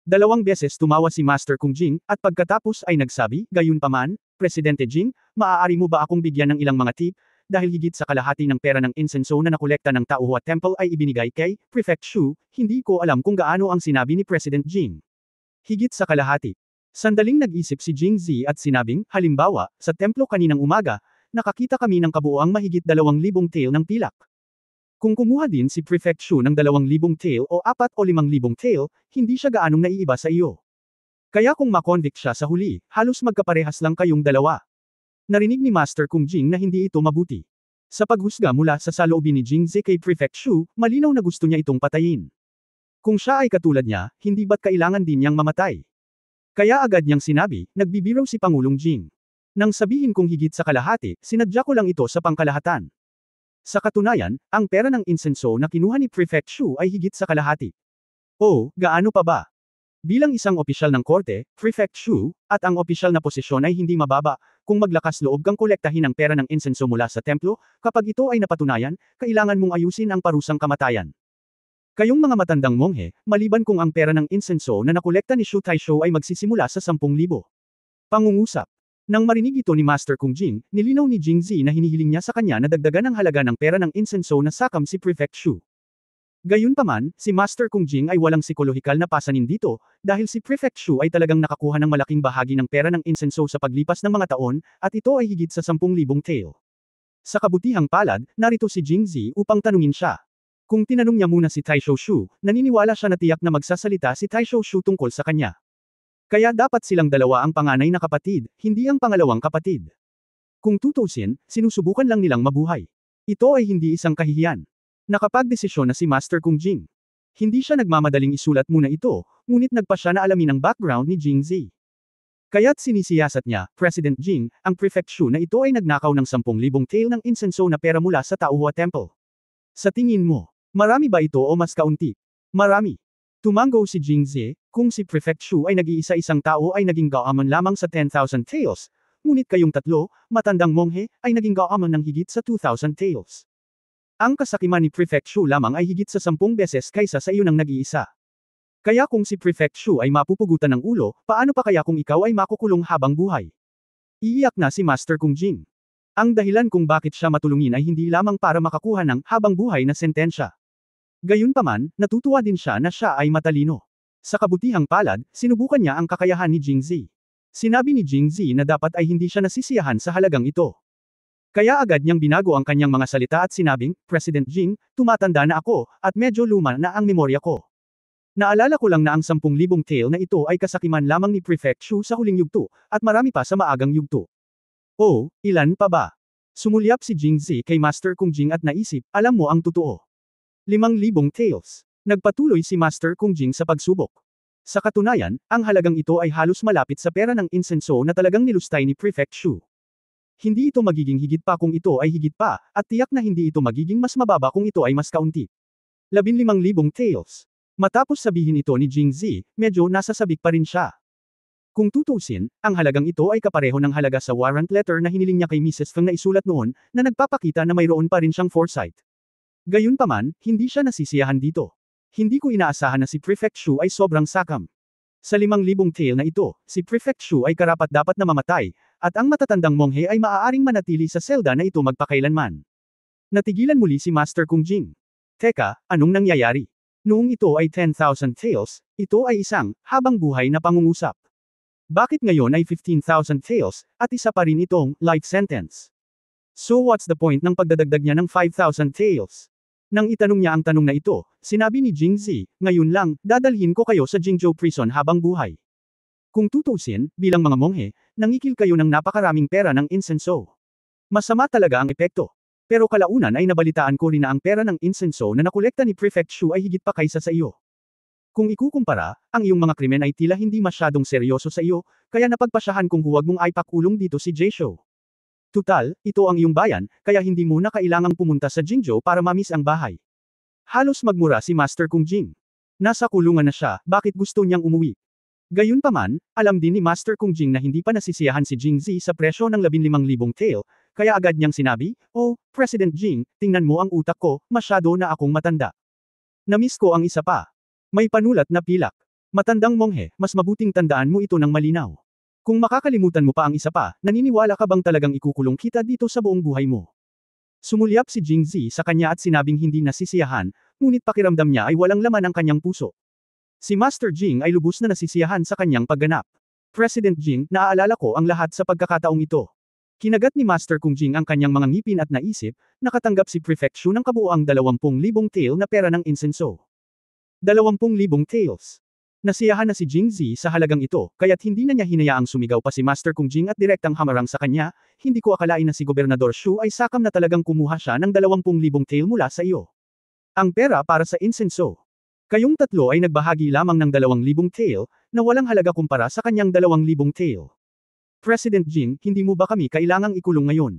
2 beses tumawa si Master Kung Jing, at pagkatapos ay nagsabi, gayunpaman, Presidente Jing, maaari mo ba akong bigyan ng ilang mga tip? Dahil higit sa kalahati ng pera ng insenso na nakolekta ng Taohua Temple ay ibinigay kay Prefect Shu, hindi ko alam kung gaano ang sinabi ni President Jing. Higit sa kalahati. Sandaling nag-isip si Jingzi at sinabing, halimbawa, sa templo kaninang umaga, nakakita kami ng kabuoang mahigit 2,000 tael ng pilak. Kung kumuha din si Prefect Shu ng 2,000 tael o 4 o 5,000 tael, hindi siya gaanong naiiba sa iyo. Kaya kung makonvict siya sa huli, halos magkaparehas lang kayong dalawa. Narinig ni Master Kung Jing na hindi ito mabuti. Sa paghusga mula sa saloobin ni Jingzi kay Prefect Shu, malinaw na gusto niya itong patayin. Kung siya ay katulad niya, hindi ba't kailangan din niyang mamatay? Kaya agad niyang sinabi, nagbibiro si Pangulong Jing. Nang sabihin kong higit sa kalahati, sinadya ko lang ito sa pangkalahatan. Sa katunayan, ang pera ng insenso na kinuha ni Prefect Shu ay higit sa kalahati. Oh, gaano pa ba? Bilang isang opisyal ng korte, Prefect Shu, at ang opisyal na posisyon ay hindi mababa, kung maglakas loob kang kolektahin ang pera ng insenso mula sa templo, kapag ito ay napatunayan, kailangan mong ayusin ang parusang kamatayan. Kayong mga matandang monghe, maliban kung ang pera ng insenso na nakolekta ni Shu Taisho ay magsisimula sa 10,000. Pangungusap. Nang marinig ito ni Master Kung Jing, nilinaw ni Jingzi na hinihiling niya sa kanya na dagdagan ang halaga ng pera ng insenso na sakam si Prefect Shu. Gayunpaman, si Master Kung Jing ay walang psikolohikal na pasanin dito, dahil si Prefect Shu ay talagang nakakuha ng malaking bahagi ng pera ng insenso sa paglipas ng mga taon, at ito ay higit sa 10,000 tael. Sa kabutihang palad, narito si Jingzi upang tanungin siya. Kung tinanong niya muna si Taisho Shu, naniniwala siya na tiyak na magsasalita si Taisho Shu tungkol sa kanya. Kaya dapat silang dalawa ang panganay na kapatid, hindi ang pangalawang kapatid. Kung tutuusin, sinusubukan lang nilang mabuhay. Ito ay hindi isang kahihiyan. Nakapagdesisyon na si Master Kung Jing. Hindi siya nagmamadaling isulat muna ito, ngunit nagpa siya na alamin ang background ni Jingzi. Kaya't sinisiyasat niya, President Jing, ang Prefect Shu na ito ay nagnakaw ng 10,000 tael ng insenso na pera mula sa Taohua Temple. Sa tingin mo, marami ba ito o mas kaunti? Marami. Tumango si Jingzi, kung si Prefect Shu ay nag-iisa-isang tao ay naging gaamon lamang sa 10,000 taels, ngunit kayong tatlo, matandang monghe, ay naging gaamon ng higit sa 2,000 taels. Ang kasakiman ni Prefect Shu lamang ay higit sa 10 beses kaysa sa iyo ng nag-iisa. Kaya kung si Prefect Shu ay mapupugutan ng ulo, paano pa kaya kung ikaw ay makukulong habang buhay? Iiyak na si Master Kung Jing. Ang dahilan kung bakit siya matulungin ay hindi lamang para makakuha ng habang buhay na sentensya. Gayunpaman, natutuwa din siya na siya ay matalino. Sa kabutihang palad, sinubukan niya ang kakayahan ni Jingzi. Sinabi ni Jingzi na dapat ay hindi siya nasisiyahan sa halagang ito. Kaya agad niyang binago ang kanyang mga salita at sinabing, President Jing, tumatanda na ako, at medyo luma na ang memorya ko. Naalala ko lang na ang 10,000 tael na ito ay kasakiman lamang ni Prefect Shu sa huling yugto, at marami pa sa maagang yugto. Oh, ilan pa ba? Sumulyap si Jingzi kay Master Kung Jing at naisip, alam mo ang totoo. 5,000 taels. Nagpatuloy si Master Kung Jing sa pagsubok. Sa katunayan, ang halagang ito ay halos malapit sa pera ng insenso na talagang nilustay ni Prefect Shu. Hindi ito magiging higit pa kung ito ay higit pa, at tiyak na hindi ito magiging mas mababa kung ito ay mas kaunti. 15,000 taels. Matapos sabihin ito ni Jingzi, medyo nasasabik pa rin siya. Kung tutuusin, ang halagang ito ay kapareho ng halaga sa warrant letter na hiniling niya kay Mrs. Feng na isulat noon, na nagpapakita na mayroon pa rin siyang foresight. Gayunpaman, hindi siya nasisiyahan dito. Hindi ko inaasahan na si Prefect Shu ay sobrang sakam. Sa 5,000 tael na ito, si Prefect Shu ay karapat-dapat na mamatay, at ang matatandang monghe ay maaaring manatili sa selda na ito magpakailanman. Natigilan muli si Master Kung Jing. Teka, anong nangyayari? Noong ito ay 10,000 taels, ito ay isang habang buhay na pangungusap. Bakit ngayon ay 15,000 taels, at isa pa rin itong life sentence? So what's the point ng pagdadagdag niya ng 5,000 taels? Nang itanong niya ang tanong na ito, sinabi ni Jingzi, ngayon lang, dadalhin ko kayo sa Jingzhou Prison habang buhay. Kung tutuusin, bilang mga monghe, nangikil kayo ng napakaraming pera ng insenso. Masama talaga ang epekto. Pero kalaunan ay nabalitaan ko rin na ang pera ng insenso na nakolekta ni Prefect Shu ay higit pa kaysa sa iyo. Kung ikukumpara, ang iyong mga krimen ay tila hindi masyadong seryoso sa iyo, kaya napagpasyahan kung huwag mong ipakulong dito si Jaisho. Tutal, ito ang iyong bayan, kaya hindi mo na kailangang pumunta sa Jingzhou para mamis ang bahay. Halos magmura si Master Kung Jing. Nasa kulungan na siya, bakit gusto niyang umuwi? Gayunpaman, alam din ni Master Kung Jing na hindi pa nasisiyahan si Jingzi sa presyo ng 15,000 tael, kaya agad niyang sinabi, "Oh, President Jing, tingnan mo ang utak ko, masyado na akong matanda. Namiss ko ang isa pa." May panulat na pilak. Matandang monghe, mas mabuting tandaan mo ito ng malinaw. Kung makakalimutan mo pa ang isa pa, naniniwala ka bang talagang ikukulong kita dito sa buong buhay mo? Sumulyap si Jingzi sa kanya at sinabing hindi nasisiyahan, ngunit pakiramdam niya ay walang laman ang kanyang puso. Si Master Jing ay lubos na nasisiyahan sa kanyang pagganap. President Jing, naaalala ko ang lahat sa pagkakataong ito. Kinagat ni Master Kung Jing ang kanyang mga ngipin at naisip, nakatanggap si Prefect Shu ng kabuuang 20,000 tael na pera ng insenso. 20,000 taels. Nasiyahan na si Jingzi sa halagang ito, kaya't hindi na niya hinayaang sumigaw pa si Master Kung Jing at direktang hamarang sa kanya, hindi ko akalain na si Gobernador Shu ay sakam na talagang kumuha siya ng 20,000 tael mula sa iyo. Ang pera para sa insenso. Kayong tatlo ay nagbahagi lamang ng 2,000 tael, na walang halaga kumpara sa kanyang 2,000 tael. President Jing, hindi mo ba kami kailangang ikulong ngayon?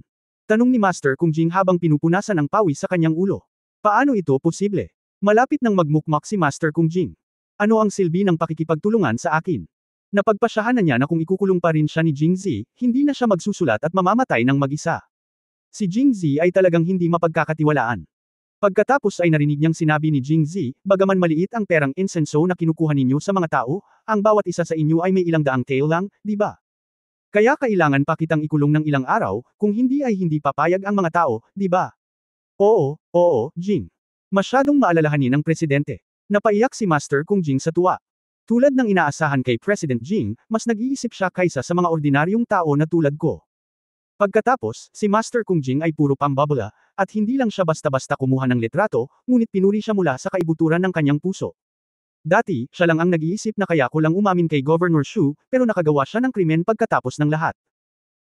Tanong ni Master Kung Jing habang pinupunasan ang pawis sa kanyang ulo. Paano ito posible? Malapit nang magmukmak si Master Kung Jing. Ano ang silbi ng pakikipagtulungan sa akin? Napagpasyahan na niya na kung ikukulong pa rin siya ni Jingzi, hindi na siya magsusulat at mamamatay ng mag-isa. Si Jingzi ay talagang hindi mapagkakatiwalaan. Pagkatapos ay narinig niyang sinabi ni Jingzi, bagaman maliit ang perang insenso na kinukuha ninyo sa mga tao, ang bawat isa sa inyo ay may ilang daang tael lang, di ba? Kaya kailangan pa kitang ikulong ng ilang araw, kung hindi ay hindi papayag ang mga tao, di ba? Oo, Jing. Masyadong maalalahanin ng presidente. Napaiyak si Master Kung Jing sa tuwa. Tulad ng inaasahan kay President Jing, mas nag-iisip siya kaysa sa mga ordinaryong tao na tulad ko. Pagkatapos, si Master Kung Jing ay puro pambabala, at hindi lang siya basta-basta kumuha ng litrato, ngunit pinuri siya mula sa kaibuturan ng kanyang puso. Dati, siya lang ang nag-iisip na kaya ko lang umamin kay Governor Shu, pero nakagawa siya ng krimen pagkatapos ng lahat.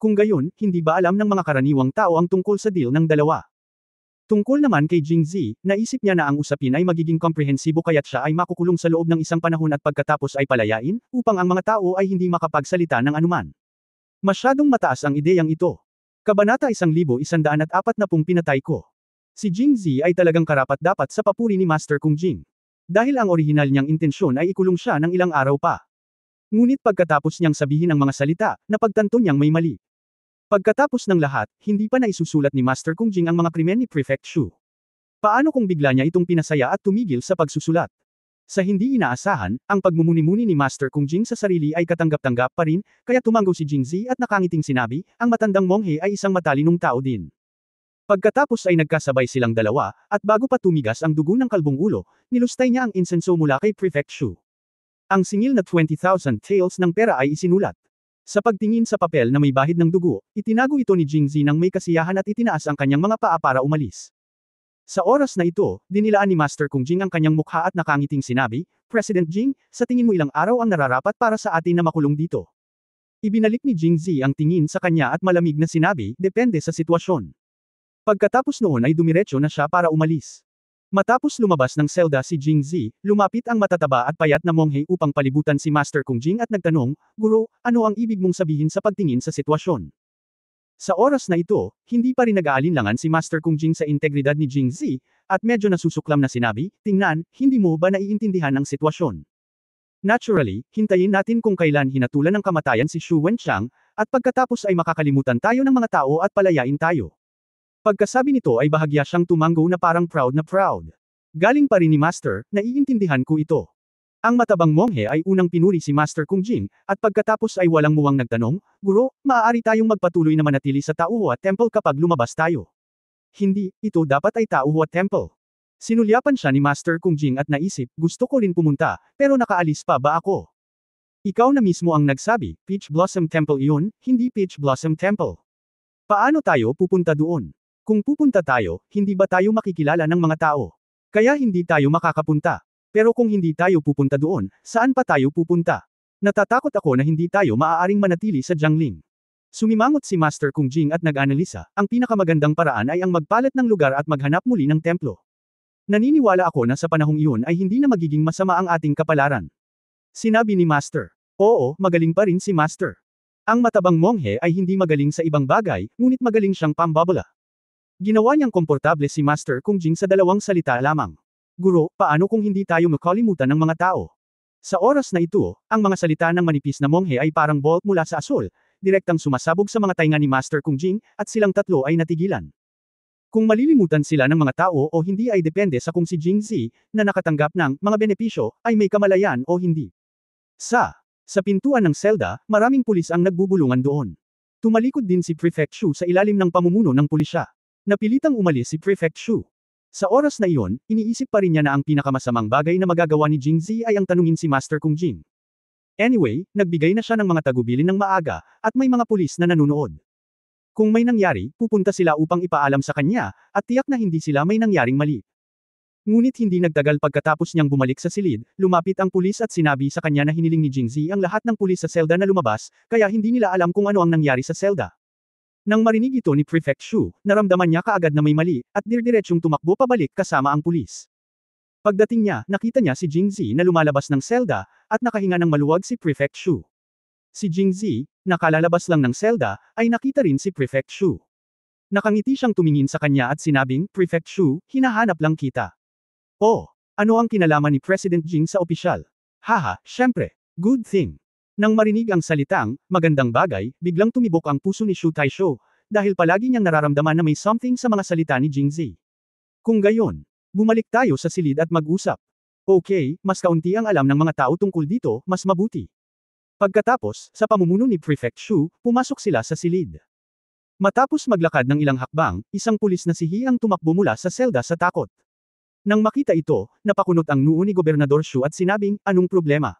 Kung gayon, hindi ba alam ng mga karaniwang tao ang tungkol sa deal ng dalawa? Tungkol naman kay Jingzi, naisip niya na ang usapin ay magiging komprehensibo kaya't siya ay makukulong sa loob ng isang panahon at pagkatapos ay palayain, upang ang mga tao ay hindi makapagsalita ng anuman. Masyadong mataas ang ideyang ito. Kabanata 1140 pinatay ko. Si Jingzi ay talagang karapat-dapat sa papuri ni Master Kung Jing. Dahil ang orihinal niyang intensyon ay ikulong siya ng ilang araw pa. Ngunit pagkatapos niyang sabihin ang mga salita, napagtanto niyang may mali. Pagkatapos ng lahat, hindi pa naisusulat ni Master Kung Jing ang mga krimen ni Prefect Shu. Paano kung bigla niya itong pinasaya at tumigil sa pagsusulat? Sa hindi inaasahan, ang pagmumuni-muni ni Master Kung Jing sa sarili ay katanggap-tanggap pa rin, kaya tumango si Jingzi at nakangiting sinabi, ang matandang monghe ay isang matalinong tao din. Pagkatapos ay nagkasabay silang dalawa, at bago pa tumigas ang dugo ng kalbong ulo, nilustay niya ang insenso mula kay Prefect Shu. Ang singil na 20,000 taels ng pera ay isinulat. Sa pagtingin sa papel na may bahid ng dugo, itinago ito ni Jingzi nang may kasiyahan at itinaas ang kanyang mga paa para umalis. Sa oras na ito, dinilaan ni Master Kung Jing ang kanyang mukha at nakangiting sinabi, President Jing, sa tingin mo ilang araw ang nararapat para sa atin na makulong dito? Ibinalik ni Jingzi ang tingin sa kanya at malamig na sinabi, depende sa sitwasyon. Pagkatapos noon ay dumiretso na siya para umalis. Matapos lumabas ng selda si Jingzi, lumapit ang matataba at payat na monghe upang palibutan si Master Kung Jing at nagtanong, Guro, ano ang ibig mong sabihin sa pagtingin sa sitwasyon? Sa oras na ito, hindi pa rin nag-aalinlangan si Master Kung Jing sa integridad ni Jingzi, at medyo nasusuklam na sinabi, tingnan, hindi mo ba naiintindihan ang sitwasyon? Naturally, hintayin natin kung kailan hinatulan ng kamatayan si Shu Wenxiang, at pagkatapos ay makakalimutan tayo ng mga tao at palayain tayo. Pagkasabi nito ay bahagya siyang tumango na parang proud na proud. Galing pa rin ni Master, naiintindihan ko ito. Ang matabang monghe ay unang pinuri si Master Kung Jing, at pagkatapos ay walang muwang nagtanong, Guro, maaari tayong magpatuloy na manatili sa Taohua Temple kapag lumabas tayo. Hindi, ito dapat ay Taohua Temple. Sinulyapan siya ni Master Kung Jing at naisip, gusto ko rin pumunta, pero nakaalis pa ba ako? Ikaw na mismo ang nagsabi, Peach Blossom Temple iyon, hindi Peach Blossom Temple. Paano tayo pupunta doon? Kung pupunta tayo, hindi ba tayo makikilala ng mga tao? Kaya hindi tayo makakapunta. Pero kung hindi tayo pupunta doon, saan pa tayo pupunta? Natatakot ako na hindi tayo maaaring manatili sa Jiangling. Sumimangot si Master Kung Jing at nag-analisa, ang pinakamagandang paraan ay ang magpalit ng lugar at maghanap muli ng templo. Naniniwala ako na sa panahong iyon ay hindi na magiging masama ang ating kapalaran. Sinabi ni Master. Oo, magaling pa rin si Master. Ang matabang monghe ay hindi magaling sa ibang bagay, ngunit magaling siyang pambabala. Ginawa niyang komportable si Master Kung Jing sa dalawang salita lamang. Guro, paano kung hindi tayo makalimutan ng mga tao? Sa oras na ito, ang mga salita ng manipis na monghe ay parang bolt mula sa asul, direktang sumasabog sa mga tainga ni Master Kung Jing, at silang tatlo ay natigilan. Kung malilimutan sila ng mga tao o hindi ay depende sa kung si Jingzi, na nakatanggap ng mga benepisyo, ay may kamalayan o hindi. Sa pintuan ng selda, maraming pulis ang nagbubulungan doon. Tumalikod din si Prefect Shu sa ilalim ng pamumuno ng pulisya. Napilitang umalis si Prefect Shu. Sa oras na iyon, iniisip pa rin niya na ang pinakamasamang bagay na magagawa ni Jingzi ay ang tanungin si Master Kung Jing. Anyway, nagbigay na siya ng mga tagubilin ng maaga, at may mga pulis na nanunood. Kung may nangyari, pupunta sila upang ipaalam sa kanya, at tiyak na hindi sila may nangyaring mali. Ngunit hindi nagtagal pagkatapos niyang bumalik sa silid, lumapit ang pulis at sinabi sa kanya na hiniling ni Jingzi ang lahat ng pulis sa selda na lumabas, kaya hindi nila alam kung ano ang nangyari sa selda. Nang marinig ito ni Prefect Shu, naramdaman niya kaagad na may mali, at dirdiretsyong tumakbo pabalik kasama ang pulis. Pagdating niya, nakita niya si Jingzi na lumalabas ng selda, at nakahinga ng maluwag si Prefect Shu. Si Jingzi, nakalalabas lang ng selda, ay nakita rin si Prefect Shu. Nakangiti siyang tumingin sa kanya at sinabing, Prefect Shu, hinahanap lang kita. Oh, ano ang kinalaman ni President Jing sa opisyal? Haha, syempre, good thing. Nang marinig ang salitang, magandang bagay, biglang tumibok ang puso ni Shu Taisho, dahil palagi niyang nararamdaman na may something sa mga salita ni Jingzi. Kung gayon, bumalik tayo sa silid at mag-usap. Okay, mas kaunti ang alam ng mga tao tungkol dito, mas mabuti. Pagkatapos, sa pamumuno ni Prefect Shu, pumasok sila sa silid. Matapos maglakad ng ilang hakbang, isang pulis na si He ang tumakbo mula sa selda sa takot. Nang makita ito, napakunot ang noo ni Gobernador Shu at sinabing, anong problema?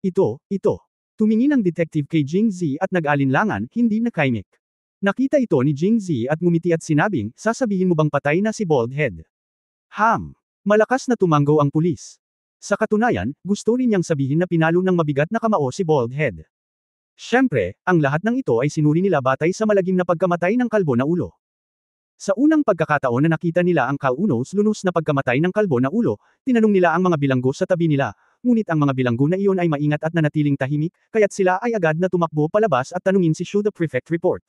Ito. Tumingin ang detective kay Jingzi at nag-alinlangan, hindi nakaimik. Nakita ito ni Jingzi at ngumiti at sinabing, sasabihin mo bang patay na si Baldhead? Malakas na tumanggaw ang pulis. Sa katunayan, gusto rin niyang sabihin na pinalo ng mabigat na kamao si Baldhead. Siyempre, ang lahat ng ito ay sinuri nila batay sa malagim na pagkamatay ng kalbo na ulo. Sa unang pagkakataon na nakita nila ang kaunos-lunos na pagkamatay ng kalbo na ulo, tinanong nila ang mga bilanggo sa tabi nila, ngunit ang mga bilanggo na iyon ay maingat at nanatiling tahimik, kaya't sila ay agad na tumakbo palabas at tanungin si Shu the Prefect report.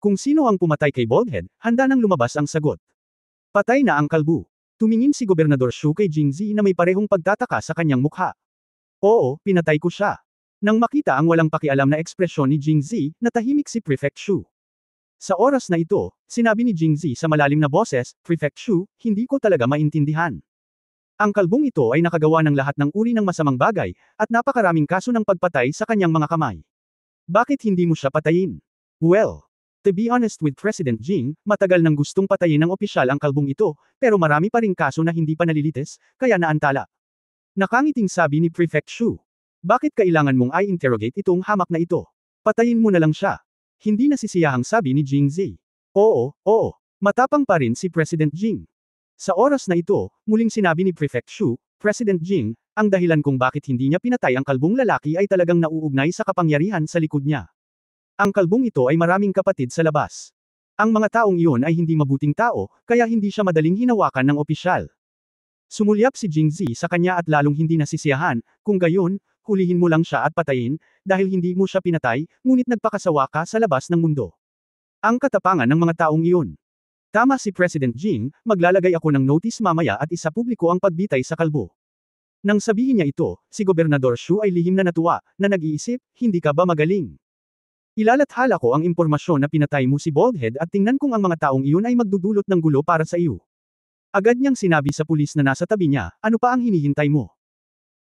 Kung sino ang pumatay kay Baldhead, handa nang lumabas ang sagot. Patay na ang kalbo. Tumingin si Gobernador Shu kay Jingzi na may parehong pagtataka sa kanyang mukha. Oo, pinatay ko siya. Nang makita ang walang pakialam na ekspresyon ni Jingzi, natahimik si Prefect Shu. Sa oras na ito, sinabi ni Jingzi sa malalim na boses, Prefect Shu, hindi ko talaga maintindihan. Ang kalbong ito ay nakagawa ng lahat ng uri ng masamang bagay, at napakaraming kaso ng pagpatay sa kanyang mga kamay. Bakit hindi mo siya patayin? Well, to be honest with President Jing, matagal nang gustong patayin ng opisyal ang kalbong ito, pero marami pa ring kaso na hindi pa nalilitis, kaya naantala. Nakangiting sabi ni Prefect Shu. Bakit kailangan mong i-interrogate itong hamak na ito? Patayin mo na lang siya. Hindi nasisiyahang sabi ni Jingzi. Oo, matapang pa rin si President Jing. Sa oras na ito, muling sinabi ni Prefect Shu, President Jing, ang dahilan kung bakit hindi niya pinatay ang kalbong lalaki ay talagang nauugnay sa kapangyarihan sa likod niya. Ang kalbong ito ay maraming kapatid sa labas. Ang mga taong iyon ay hindi mabuting tao, kaya hindi siya madaling hinawakan ng opisyal. Sumulyap si Jingzi sa kanya at lalong hindi nasisiyahan, kung gayon, hulihin mo lang siya at patayin, dahil hindi mo siya pinatay, ngunit nagpakasawa ka sa labas ng mundo. Ang katapangan ng mga taong iyon. Tama si President Jing, maglalagay ako ng notice mamaya at isa publiko ang pagbitay sa kalbo. Nang sabihin niya ito, si Gobernador Shu ay lihim na natuwa, na nag-iisip, hindi ka ba magaling? Ilalathala ko ang impormasyon na pinatay mo si Baldhead at tingnan kung ang mga taong iyon ay magdudulot ng gulo para sa iyo. Agad niyang sinabi sa pulis na nasa tabi niya, ano pa ang hinihintay mo?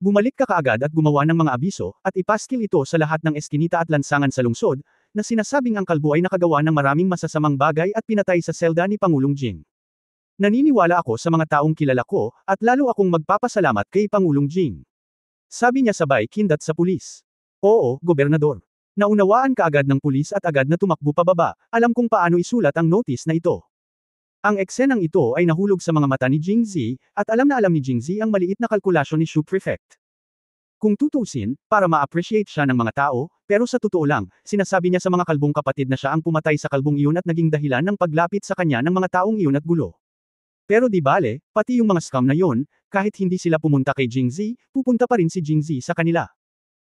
Bumalik ka kaagad at gumawa ng mga abiso, at ipaskil ito sa lahat ng eskinita at lansangan sa lungsod, na sinasabing ang kalbo ay nakagawa ng maraming masasamang bagay at pinatay sa selda ni Pangulong Jing. Naniniwala ako sa mga taong kilala ko, at lalo akong magpapasalamat kay Pangulong Jing. Sabi niya sabay kindat sa pulis. Oo, Gobernador. Naunawaan kaagad ng pulis at agad na tumakbo pababa, alam kung paano isulat ang notice na ito. Ang eksenang ito ay nahulog sa mga mata ni Jingzi, at alam na alam ni Jingzi ang maliit na kalkulasyon ni Shu Prefect. Kung tutusin, para ma-appreciate siya ng mga tao, pero sa totoo lang, sinasabi niya sa mga kalbong kapatid na siya ang pumatay sa kalbong iyon at naging dahilan ng paglapit sa kanya ng mga taong iyon at gulo. Pero di bale, pati yung mga scam na yon, kahit hindi sila pumunta kay Jingzi, pupunta pa rin si Jingzi sa kanila.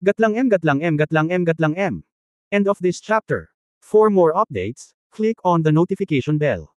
Gatlang M gatlang M gatlang M gatlang M. End of this chapter. For more updates, click on the notification bell.